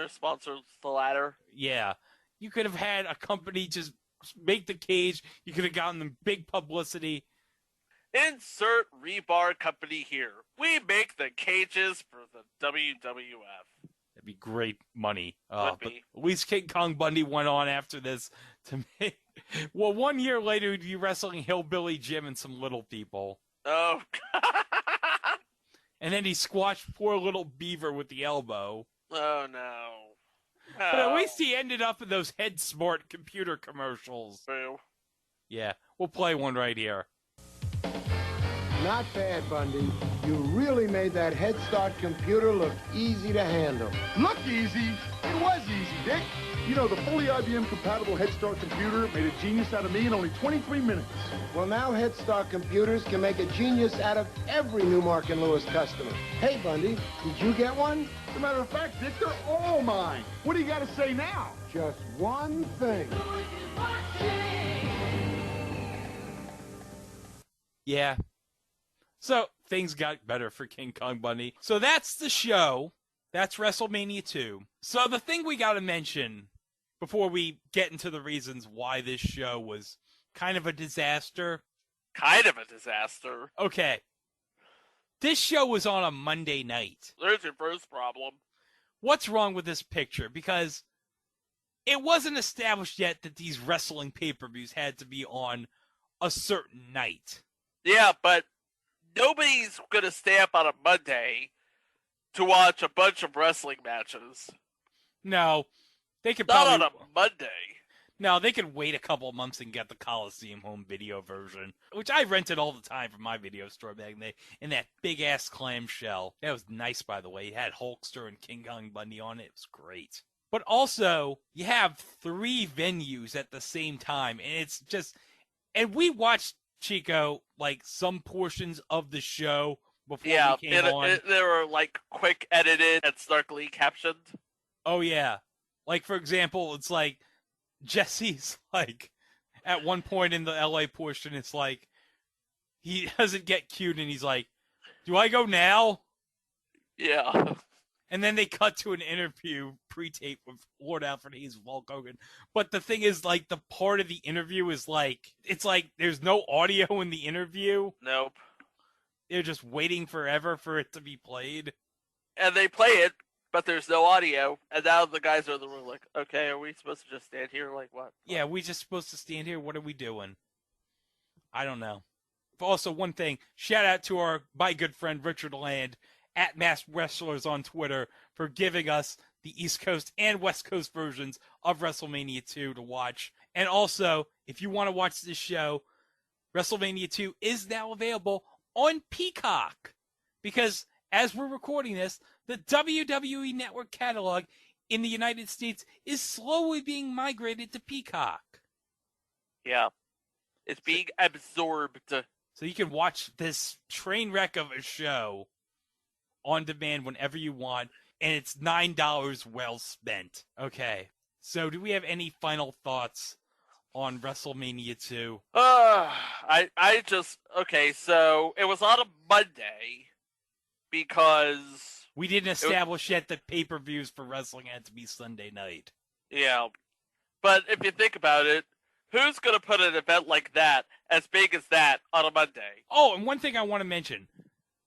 sponsors the ladder. Yeah. You could have had a company just make the cage. You could have gotten them big publicity. Insert rebar company here. We make the cages for the WWF. That'd be great money. Would But be. at least King Kong Bundy went on after this to make. Well, 1 year later, he'd be wrestling Hillbilly Jim and some little people. Oh, and then he squashed poor little Beaver with the elbow. Oh, no. But at least he ended up in those Head Smart computer commercials. True. Yeah, we'll play one right here. Not bad, Bundy. You really made that Head Start computer look easy to handle. Look easy? It was easy, Dick. You know, the fully IBM-compatible Head Start computer made a genius out of me in only 23 minutes. Well, now Head Start computers can make a genius out of every Newmark and Lewis customer. Hey, Bundy, did you get one? As a matter of fact, Dick, they're all mine. What do you got to say now? Just one thing. Yeah. So, things got better for King Kong Bundy. So that's the show. That's WrestleMania 2. So the thing we got to mention before we get into the reasons why this show was kind of a disaster. Kind of a disaster. Okay. This show was on a Monday night. There's your first problem. What's wrong with this picture? Because it wasn't established yet that these wrestling pay-per-views had to be on a certain night. Yeah, but nobody's going to stay up on a Monday to watch a bunch of wrestling matches. No, they could Not probably... on a Monday. No, they could wait a couple of months and get the Coliseum home video version, which I rented all the time from my video store back in the day, in that big-ass clamshell. That was nice, by the way. It had Hulkster and King Kong Bundy on it. It was great. But also, you have 3 venues at the same time, and it's just... And we watched, Chico, like, some portions of the show before we came on. They were, like, quick edited and snarkily captioned. Oh, yeah. Like, for example, it's like, Jesse's, like, at one point in the LA portion, it's like, he doesn't get cued, and he's like, do I go now? Yeah. And then they cut to an interview pre-tape with Lord Alfred Hayes, Hulk Hogan. But the thing is, like, the part of the interview is like, it's like there's no audio in the interview. Nope. They're just waiting forever for it to be played. And they play it but there's no audio, and now the guys are in the room like, okay, are we supposed to just stand here? Like, what? Yeah, we just supposed to stand here? What are we doing? I don't know. Also, one thing, shout out to my good friend Richard Land at Masked Wrestlers on Twitter for giving us the East Coast and West Coast versions of WrestleMania 2 to watch. And also, if you want to watch this show, WrestleMania 2 is now available on Peacock. Because as we're recording this, the WWE Network catalog in the United States is slowly being migrated to Peacock. Yeah. It's being absorbed. So you can watch this train wreck of a show on demand whenever you want, and it's $9 well spent. Okay, so do we have any final thoughts on WrestleMania 2? Okay, so it was on a Monday because... We didn't establish yet that pay-per-views for wrestling had to be Sunday night. Yeah, but if you think about it, who's going to put an event like that, as big as that, on a Monday? Oh, and one thing I want to mention.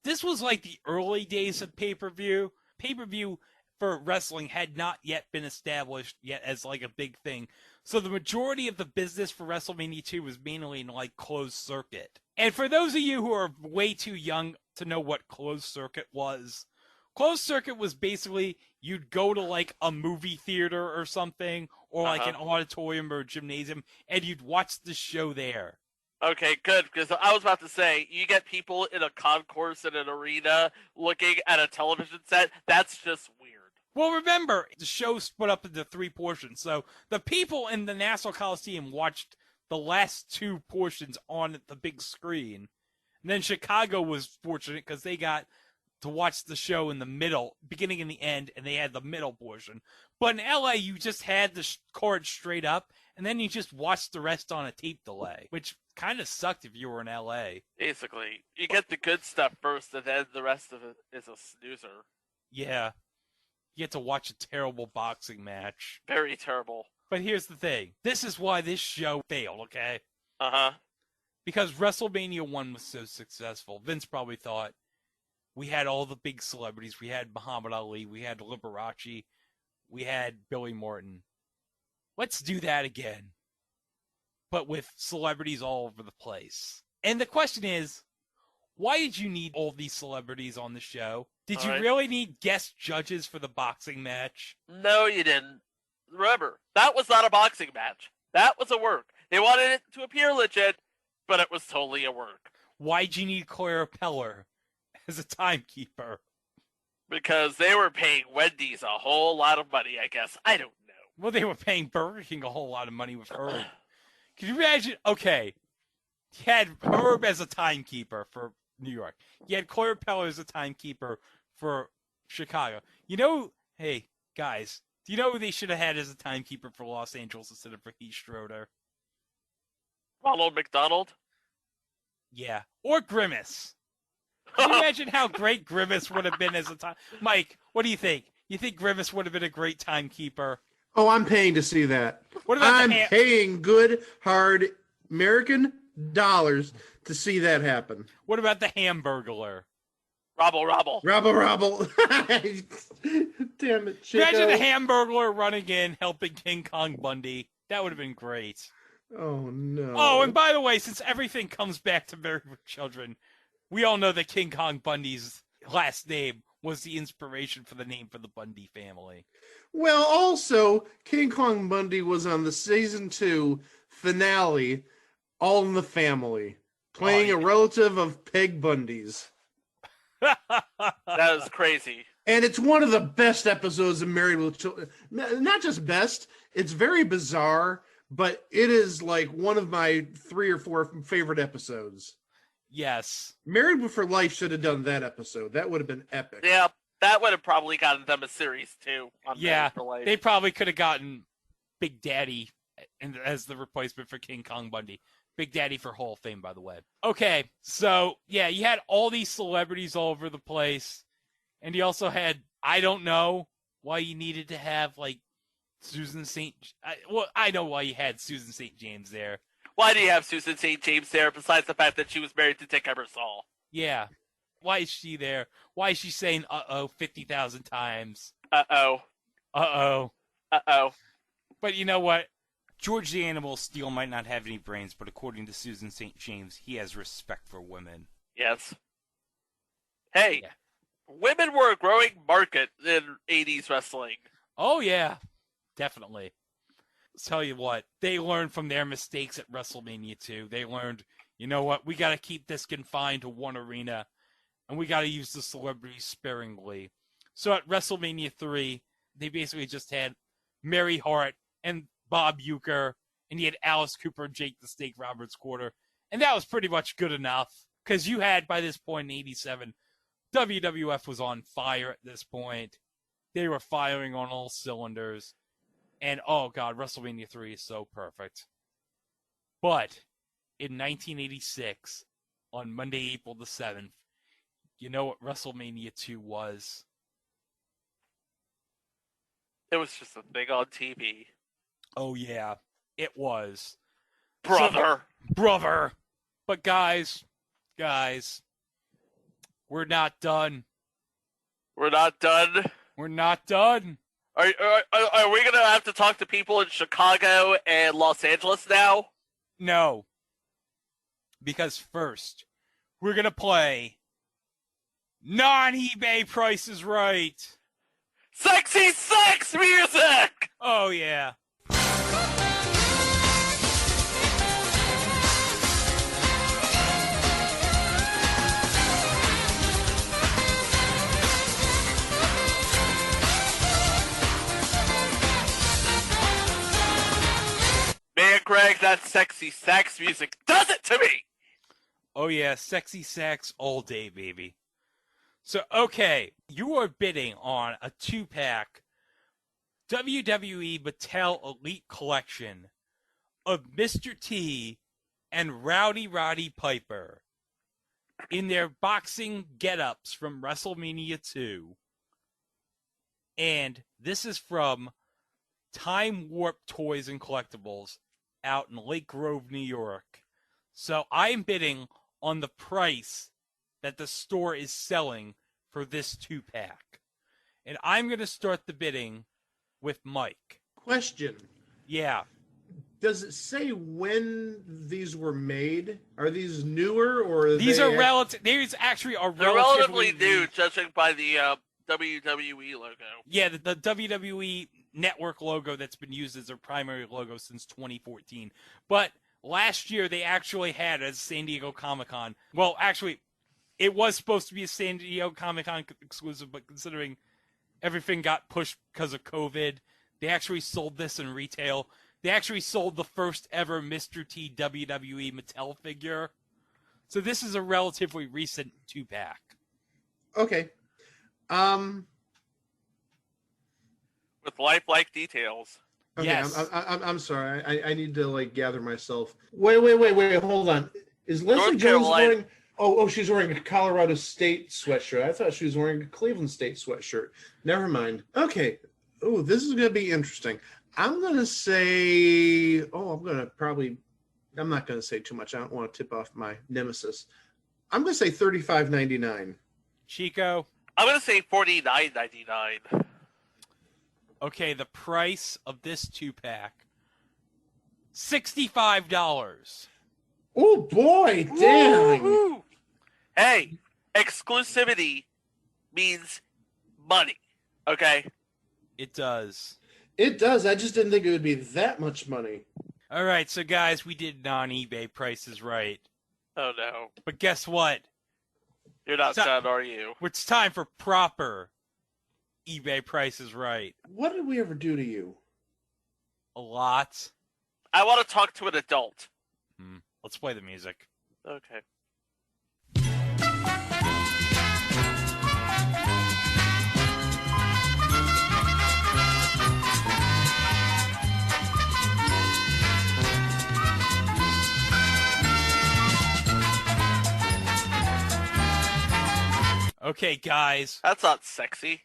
This was like the early days of pay-per-view. Pay-per-view for wrestling had not yet been established yet as like a big thing. So the majority of the business for WrestleMania 2 was mainly in like closed circuit. And for those of you who are way too young to know what closed circuit was basically you'd go to like a movie theater or something, or like an auditorium or a gymnasium, and you'd watch the show there. Okay, good, because I was about to say, you get people in a concourse in an arena looking at a television set, that's just weird. Well, remember, the show split up into 3 portions, so the people in the Nassau Coliseum watched the last 2 portions on the big screen. And then Chicago was fortunate because they got to watch the show in the middle, beginning and the end, and they had the middle portion. But in LA, you just had the card straight up, and then you just watched the rest on a tape delay, which kind of sucked if you were in LA. Basically, you get the good stuff first, and then the rest of it is a snoozer. Yeah. You get to watch a terrible boxing match. Very terrible. But here's the thing. This is why this show failed, okay? Uh-huh. Because WrestleMania 1 was so successful. Vince probably thought, we had all the big celebrities. We had Muhammad Ali. We had Liberace. We had Billy Morton. Let's do that again. But with celebrities all over the place. And the question is, why did you need all these celebrities on the show? Did you really need guest judges for the boxing match? No, you didn't. Remember, that was not a boxing match. That was a work. They wanted it to appear legit, but it was totally a work. Why'd you need Clara Peller as a timekeeper? Because they were paying Wendy's a whole lot of money, I guess. I don't know. Well, they were paying Burger King a whole lot of money with Herb. Can you imagine? Okay, you had Herb as a timekeeper for New York. You had Clara Peller as a timekeeper for Chicago. You know, hey, guys, do you know who they should have had as a timekeeper for Los Angeles instead of Heath Schroeder? Ronald McDonald? Yeah. Or Grimace. Can you imagine how great Grimace would have been as a time? Mike, what do you think? You think Grimace would have been a great timekeeper? Oh, I'm paying to see that. What about I'm paying good, hard American dollars to see that happen. What about the Hamburglar? Robble. Damn it, Chico. Imagine the Hamburglar running in, helping King Kong Bundy. That would have been great. Oh, no. Oh, and by the way, since everything comes back to Married with Children, we all know that King Kong Bundy's last name was the inspiration for the name for the Bundy family. Well, also, King Kong Bundy was on the season 2 finale, All in the Family, playing a relative of Peg Bundy's. That is crazy. And it's one of the best episodes of Married with Children. Not just best, it's very bizarre, but it is like one of my 3 or 4 favorite episodes. Yes. Married for Life should have done that episode. That would have been epic. Yeah, that would have probably gotten them a series too. Yeah, they probably could have gotten Big Daddy as the replacement for King Kong Bundy. Big Daddy for Hall of Fame, by the way. Okay, so yeah, you had all these celebrities all over the place, and you also had, I don't know why you needed to have like Susan St. Well, I know why you had Susan St. James there. Why do you have Susan St. James there, besides the fact that she was married to Dick Ebersol? Yeah. Why is she there? Why is she saying, 50,000 times? Uh-oh. Uh-oh. Uh-oh. But you know what? George the Animal Steel might not have any brains, but according to Susan St. James, he has respect for women. Yes. Hey, women were a growing market in 80s wrestling. Oh, yeah. Definitely. Let's tell you what, they learned from their mistakes at WrestleMania 2. They learned, you know what, we got to keep this confined to one arena, and we got to use the celebrities sparingly. So at WrestleMania 3, they basically just had Mary Hart and Bob Uecker, and you had Alice Cooper and Jake the Snake Roberts Quarter, and that was pretty much good enough, because you had, by this point in 87, WWF was on fire at this point. They were firing on all cylinders. And, oh, God, WrestleMania 3 is so perfect. But in 1986, on Monday, April the 7th, you know what WrestleMania 2 was? It was just a thing on TV. Oh, yeah, it was. Brother. Brother. But, guys, we're not done. We're not done? We're not done. Are we going to have to talk to people in Chicago and Los Angeles now? No. Because first, we're going to play non-eBay Price is Right. Sexy sex music! Oh, yeah. Man, Greg, that sexy sax music does it to me! Oh, yeah, sexy sax all day, baby. So, okay, you are bidding on a 2-pack WWE Mattel Elite Collection of Mr. T and Rowdy Roddy Piper in their boxing get-ups from WrestleMania 2. And this is from Time Warp Toys and Collectibles out in Lake Grove, New York. So I'm bidding on the price that the store is selling for this 2-pack. And I'm going to start the bidding with Mike. Question. Yeah. Does it say when these were made? Are these newer or are these they are relative? These actually are They're relatively new, judging by the WWE logo. Yeah, the WWE Network logo that's been used as their primary logo since 2014. But last year they actually had as San Diego Comic-Con. Well, actually, it was supposed to be a San Diego Comic-Con exclusive, but considering everything got pushed because of COVID, they actually sold this in retail. They actually sold the first ever Mr. T WWE Mattel figure. So this is a relatively recent 2-pack. Okay. With lifelike details. Okay, yes. I'm sorry. I need to like gather myself. Wait. Hold on. Is Leslie North Jones Carolina. wearing? Oh, she's wearing a Colorado State sweatshirt. I thought she was wearing a Cleveland State sweatshirt. Never mind. Okay. Oh, this is gonna be interesting. I'm gonna say. Oh, I'm not gonna say too much. I don't want to tip off my nemesis. I'm gonna say $35.99. Chico. I'm gonna say $49.99. Okay, the price of this 2-pack, $65. Oh boy, dang! Woo-hoo. Hey, exclusivity means money. Okay. It does. It does. I just didn't think it would be that much money. All right, so guys, we did non-eBay prices right. Oh no! But guess what? You're not done, are you? It's time for proper eBay prices right. What did we ever do to you? A lot. I want to talk to an adult. Let's play the music. Okay. Okay, guys. That's not sexy.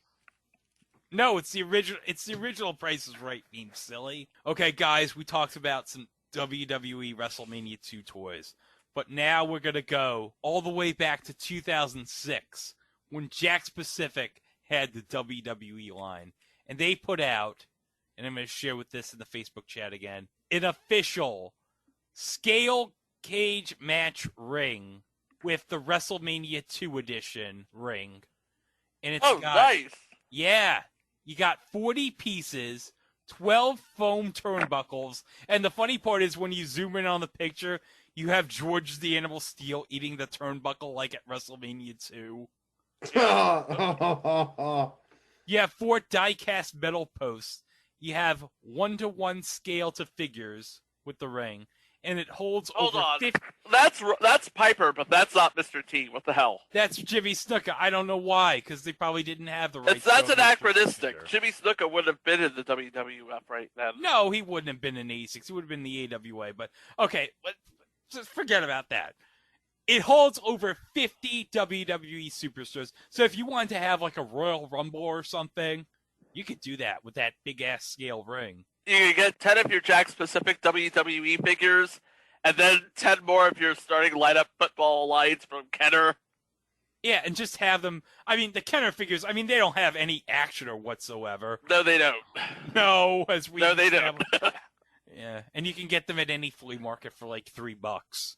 No, it's the original. It's the original Price is Right, being silly. Okay, guys, we talked about some WWE WrestleMania 2 toys, but now we're gonna go all the way back to 2006 when Jakks Pacific had the WWE line, and they put out, and I'm going to share with this in the Facebook chat again, an official scale cage match ring with the WrestleMania 2 edition ring. And it's nice. Yeah. You got 40 pieces, 12 foam turnbuckles, and the funny part is when you zoom in on the picture, you have George the Animal Steel eating the turnbuckle like at WrestleMania 2. You have 4 die-cast metal posts. You have 1-to-1 scale to figures with the ring, and it holds Hold over on. 50. That's Piper, but that's not Mr. T. What the hell? That's Jimmy Snuka. I don't know why, because they probably didn't have the rights. That's to an anachronistic. Jimmy Snuka would have been in the WWF right then. No, he wouldn't have been in 86. He would have been in the AWA. But okay, just forget about that. It holds over 50 WWE superstars. So if you wanted to have like a Royal Rumble or something, you could do that with that big ass scale ring. You can get 10 of your Jack Pacific WWE figures, and then 10 more of your starting lineup football lines from Kenner. Yeah, and just have them. I mean, the Kenner figures, I mean, they don't have any action or whatsoever. No, they don't. No, they don't. Yeah, and you can get them at any flea market for like $3,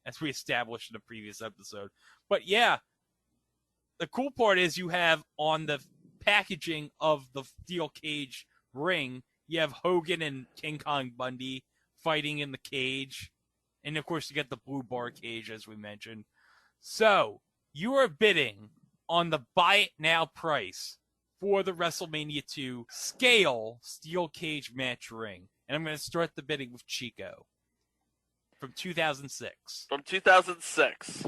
as we established in a previous episode. But yeah, the cool part is you have on the packaging of the steel cage ring, you have Hogan and King Kong Bundy fighting in the cage. And of course, you get the blue bar cage, as we mentioned. So, you are bidding on the buy it now price for the WrestleMania 2 scale steel cage match ring. And I'm going to start the bidding with Chico from 2006. From 2006.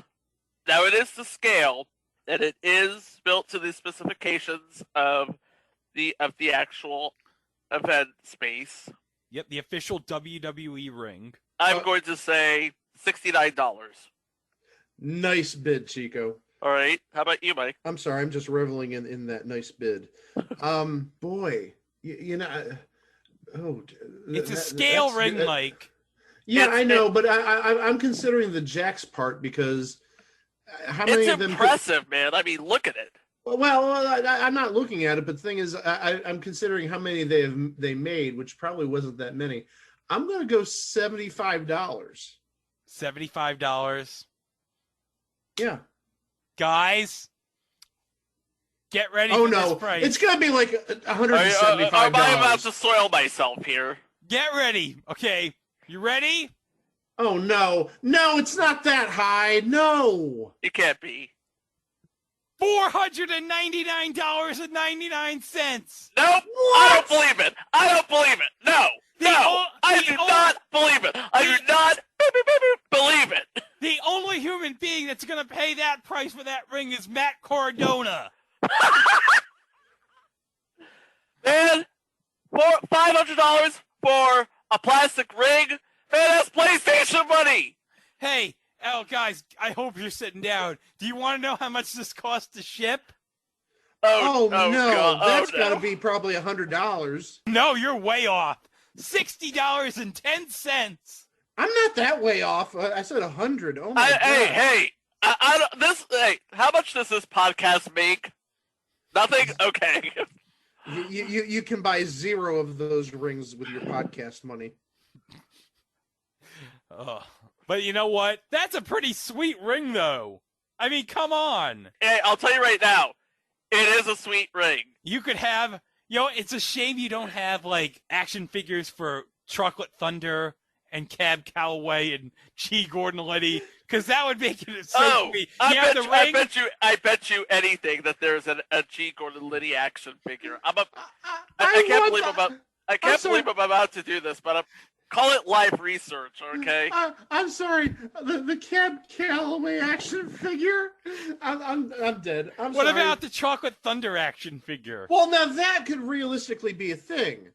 Now, it is to scale, and it is built to the specifications of the actual event space. Yep, the official WWE ring. I'm going to say $69. Nice bid, Chico. All right. How about you, Mike? I'm sorry. I'm just reveling in that nice bid. Boy, you know, it's a scale ring, Mike. Yeah, I know, but I'm considering the Jax part because how many it's of them? Impressive, man. I mean, look at it. Well, I'm not looking at it, but the thing is, I'm considering how many they made, which probably wasn't that many. I'm going to go $75. $75. Yeah. Guys, get ready for this price. It's going to be like $175. I'm about to soil myself here. Get ready. Okay, you ready? Oh, no. No, it's not that high. No. It can't be. $499.99. Nope. I don't believe it. I don't believe it. No. I do not believe it. I do not believe it. The only human being that's going to pay that price for that ring is Matt Cardona. Man, $500 for a plastic ring? Man, that's PlayStation money. Hey, guys, I hope you're sitting down. Do you want to know how much this costs to ship? Oh no, God. That's got to be probably $100. No, you're way off. $60.10. I'm not that way off. I said 100. Oh my God. Hey, how much does this podcast make? Nothing? Okay. You can buy 0 of those rings with your podcast money. Oh, but you know what? That's a pretty sweet ring, though. I mean, come on. Hey, I'll tell you right now, it is a sweet ring. You could have, it's a shame you don't have, like, action figures for Chocolate Thunder and Cab Calloway and G. Gordon Liddy, because that would make it so sweet. I bet you anything that there's a G. Gordon Liddy action figure. I can't believe I'm about to do this, but call it live research, okay? I'm sorry. The Cab Calloway action figure. I'm dead. I'm what sorry. about the Chocolate Thunder action figure? Well, now that could realistically be a thing.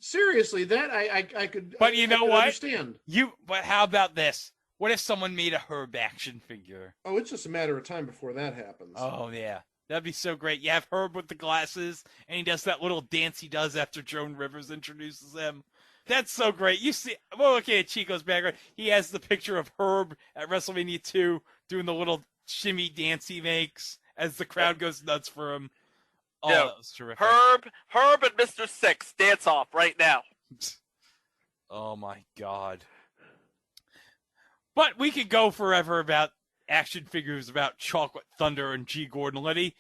Seriously, that I could. But you know what? Understand. But how about this? What if someone made a Herb action figure? Oh, it's just a matter of time before that happens. Oh yeah, that'd be so great. You have Herb with the glasses, and he does that little dance he does after Joan Rivers introduces him. That's so great. You see, well, okay, at Chico's background, he has the picture of Herb at WrestleMania 2 doing the little shimmy dance he makes as the crowd goes nuts for him. Oh, that was terrific. Herb and Mr. Six dance off right now. Oh my God. But we could go forever about action figures about Chocolate Thunder and G. Gordon Liddy.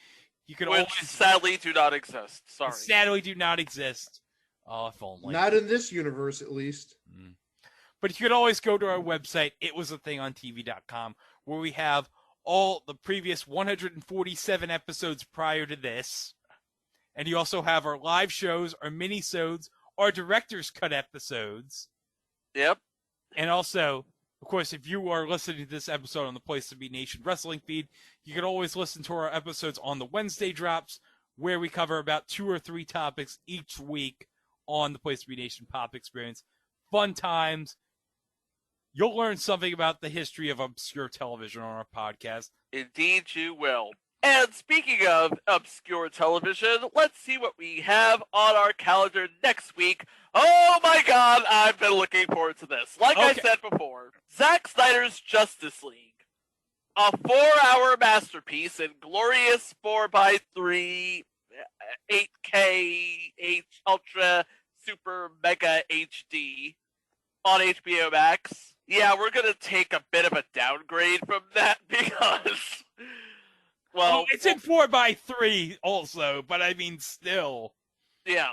You could Which sadly do not exist. Sorry. Sadly do not exist. Oh, if only. Not in this universe, at least. But you could always go to our website, itwasathingontv.com, where we have all the previous 147 episodes prior to this. And you also have our live shows, our mini-sodes, our director's cut episodes. Yep. And also, of course, if you are listening to this episode on the Place to Be Nation Wrestling feed, you can always listen to our episodes on the Wednesday drops, where we cover about 2 or 3 topics each week on the Place to Be Nation Pop Experience. Fun times. You'll learn something about the history of obscure television on our podcast. Indeed you will. And speaking of obscure television, let's see what we have on our calendar next week. Oh my God, I've been looking forward to this. Like I said before, Zack Snyder's Justice League. A 4-hour masterpiece in glorious 4x3 8K H Ultra Super Mega HD on HBO Max. Yeah, we're going to take a bit of a downgrade from that because, well... it's in 4x3 also, but I mean still. Yeah.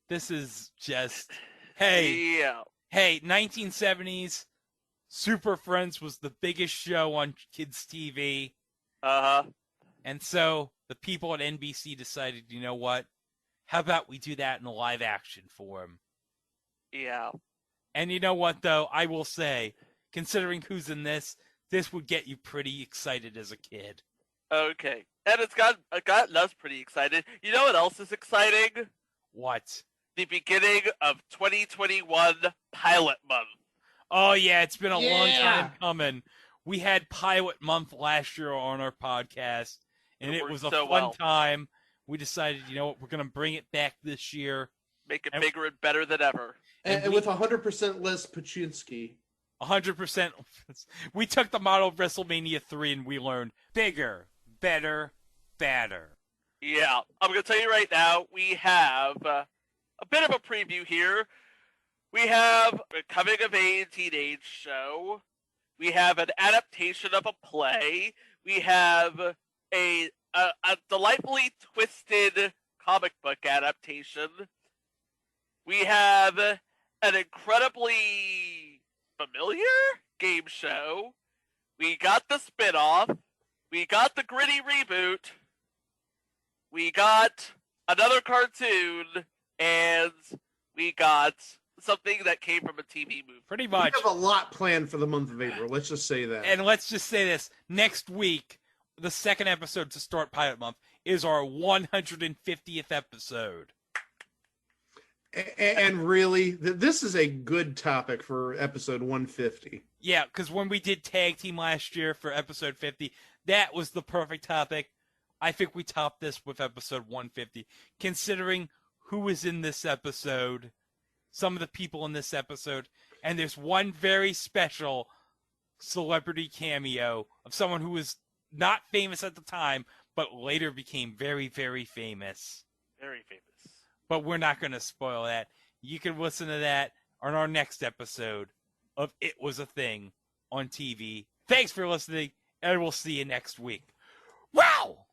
This is just... Hey, 1970s, Super Friends was the biggest show on kids' TV. Uh-huh. And so the people at NBC decided, you know what? How about we do that in a live action form? Yeah. And you know what, though? I will say, considering who's in this would get you pretty excited as a kid. Okay. And it's got us pretty excited. You know what else is exciting? What? The beginning of 2021 Pilot Month. Oh, yeah, it's been a long time coming. We had Pilot Month last year on our podcast, and it was a fun time. We decided, you know what, we're going to bring it back this year. Make it bigger and better than ever. And with 100% less Pachinski. 100%. We took the model of WrestleMania 3 and we learned bigger, better, badder. Yeah. I'm going to tell you right now, we have a bit of a preview here. We have a coming-of-age teenage show. We have an adaptation of a play. We have a delightfully twisted comic book adaptation. We have an incredibly familiar game show. We got the spin-off. We got the gritty reboot. We got another cartoon. And we got something that came from a TV movie. Pretty much. We have a lot planned for the month of April. Let's just say that. And let's just say this. Next week, the second episode to start Pilot Month is our 150th episode. And really, this is a good topic for episode 150. Yeah, because when we did Tag Team last year for episode 50, that was the perfect topic. I think we topped this with episode 150. Considering who is in this episode, some of the people in this episode, and there's one very special celebrity cameo of someone who was not famous at the time, but later became very, very famous. Very famous. But we're not going to spoil that. You can listen to that on our next episode of It Was a Thing on TV. Thanks for listening, and we'll see you next week. Wow!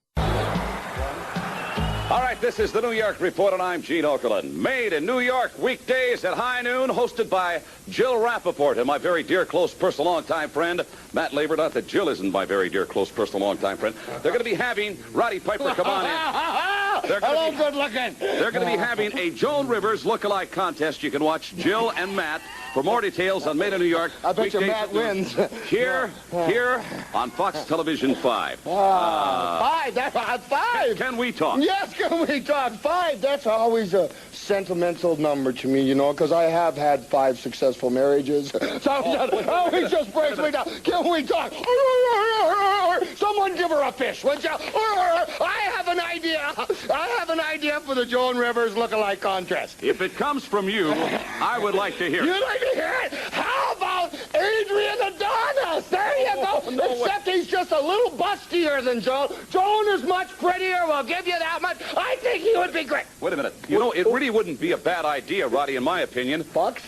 All right, this is the New York Report, and I'm Gene Okerlund. Made in New York, weekdays at high noon, hosted by Jill Rappaport and my very dear, close, personal, longtime friend, Matt Labor. Not that Jill isn't my very dear, close, personal, longtime friend. They're going to be having, Roddy Piper, come on in. Hello, good looking. They're going to be having a Joan Rivers look-alike contest. You can watch Jill and Matt for more details on Made in New York. I bet you Matt wins. Here on Fox Television 5. 5? That's 5. Can we talk? Yes, can we talk? 5. That's always a sentimental number to me, you know, because I have had 5 successful marriages. So it just breaks me down. Can we talk? Someone give her a fish, would you? I have an idea. I have an idea for the Joan Rivers look-alike contest. If it comes from you, I would like to hear it. You'd like to hear it? How about Adrian Adonis? There you go. Except he's just a little bustier than Joan. Joan is much prettier, we'll give you that much. I think he would be great. Wait a minute. You know, it really wouldn't be a bad idea, Roddy, in my opinion, for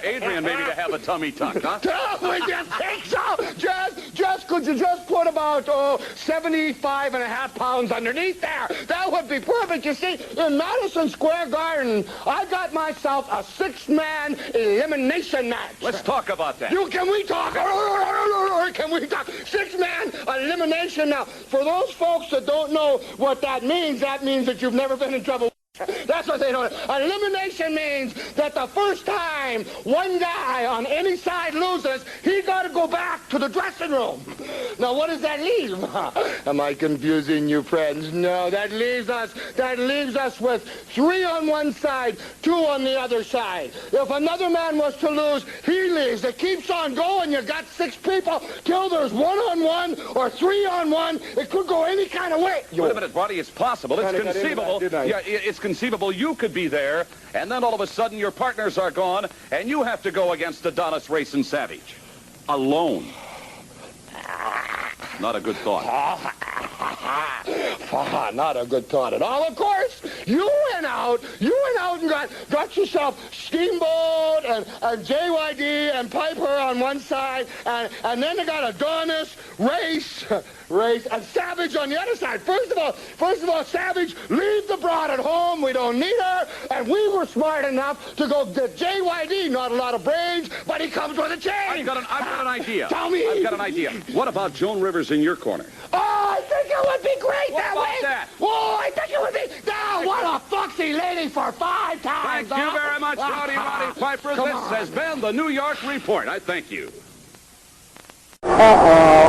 Adrian maybe to have a tummy tuck, huh? We just think so. Could you just put about 75.5 pounds underneath there? That would be perfect. You see, in Madison Square Garden, I got myself a 6-man elimination match. Let's talk about that. Can we talk? Can we talk? 6-man elimination. Now, for those folks that don't know what that means that you've never been in trouble. That's what they don't. Elimination means that the first time one guy on any side loses, he got to go back to the dressing room. Now, what does that leave? Am I confusing you, friends? No, that leaves us with 3 on one side, 2 on the other side. If another man was to lose, he leaves. It keeps on going. You got 6 people till there's 1-on-1 or 3-on-1. It could go any kind of way. Wait a minute, Roddy. It's possible. It's conceivable. Yeah, it's conceivable you could be there, and then all of a sudden your partners are gone, and you have to go against Adonis, Race, and Savage. Alone. Not a good thought. Not a good thought at all. Of course, you went out and got yourself Steamboat and JYD and Piper on one side, and then they got Adonis, Race, and Savage on the other side. First of all, Savage, leave the broad at home. We don't need her. And we were smart enough to go get JYD. Not a lot of brains, but he comes with a chain. I've got an idea. Tell me. I've got an idea. What about Joan Rivers in your corner? Oh, I think it would be great that way. What about that? Oh, I think it would be. Now, what a foxy lady for 5 times. Thank you very much, Roddy Piper. This has been the New York Report. I thank you. Uh-oh.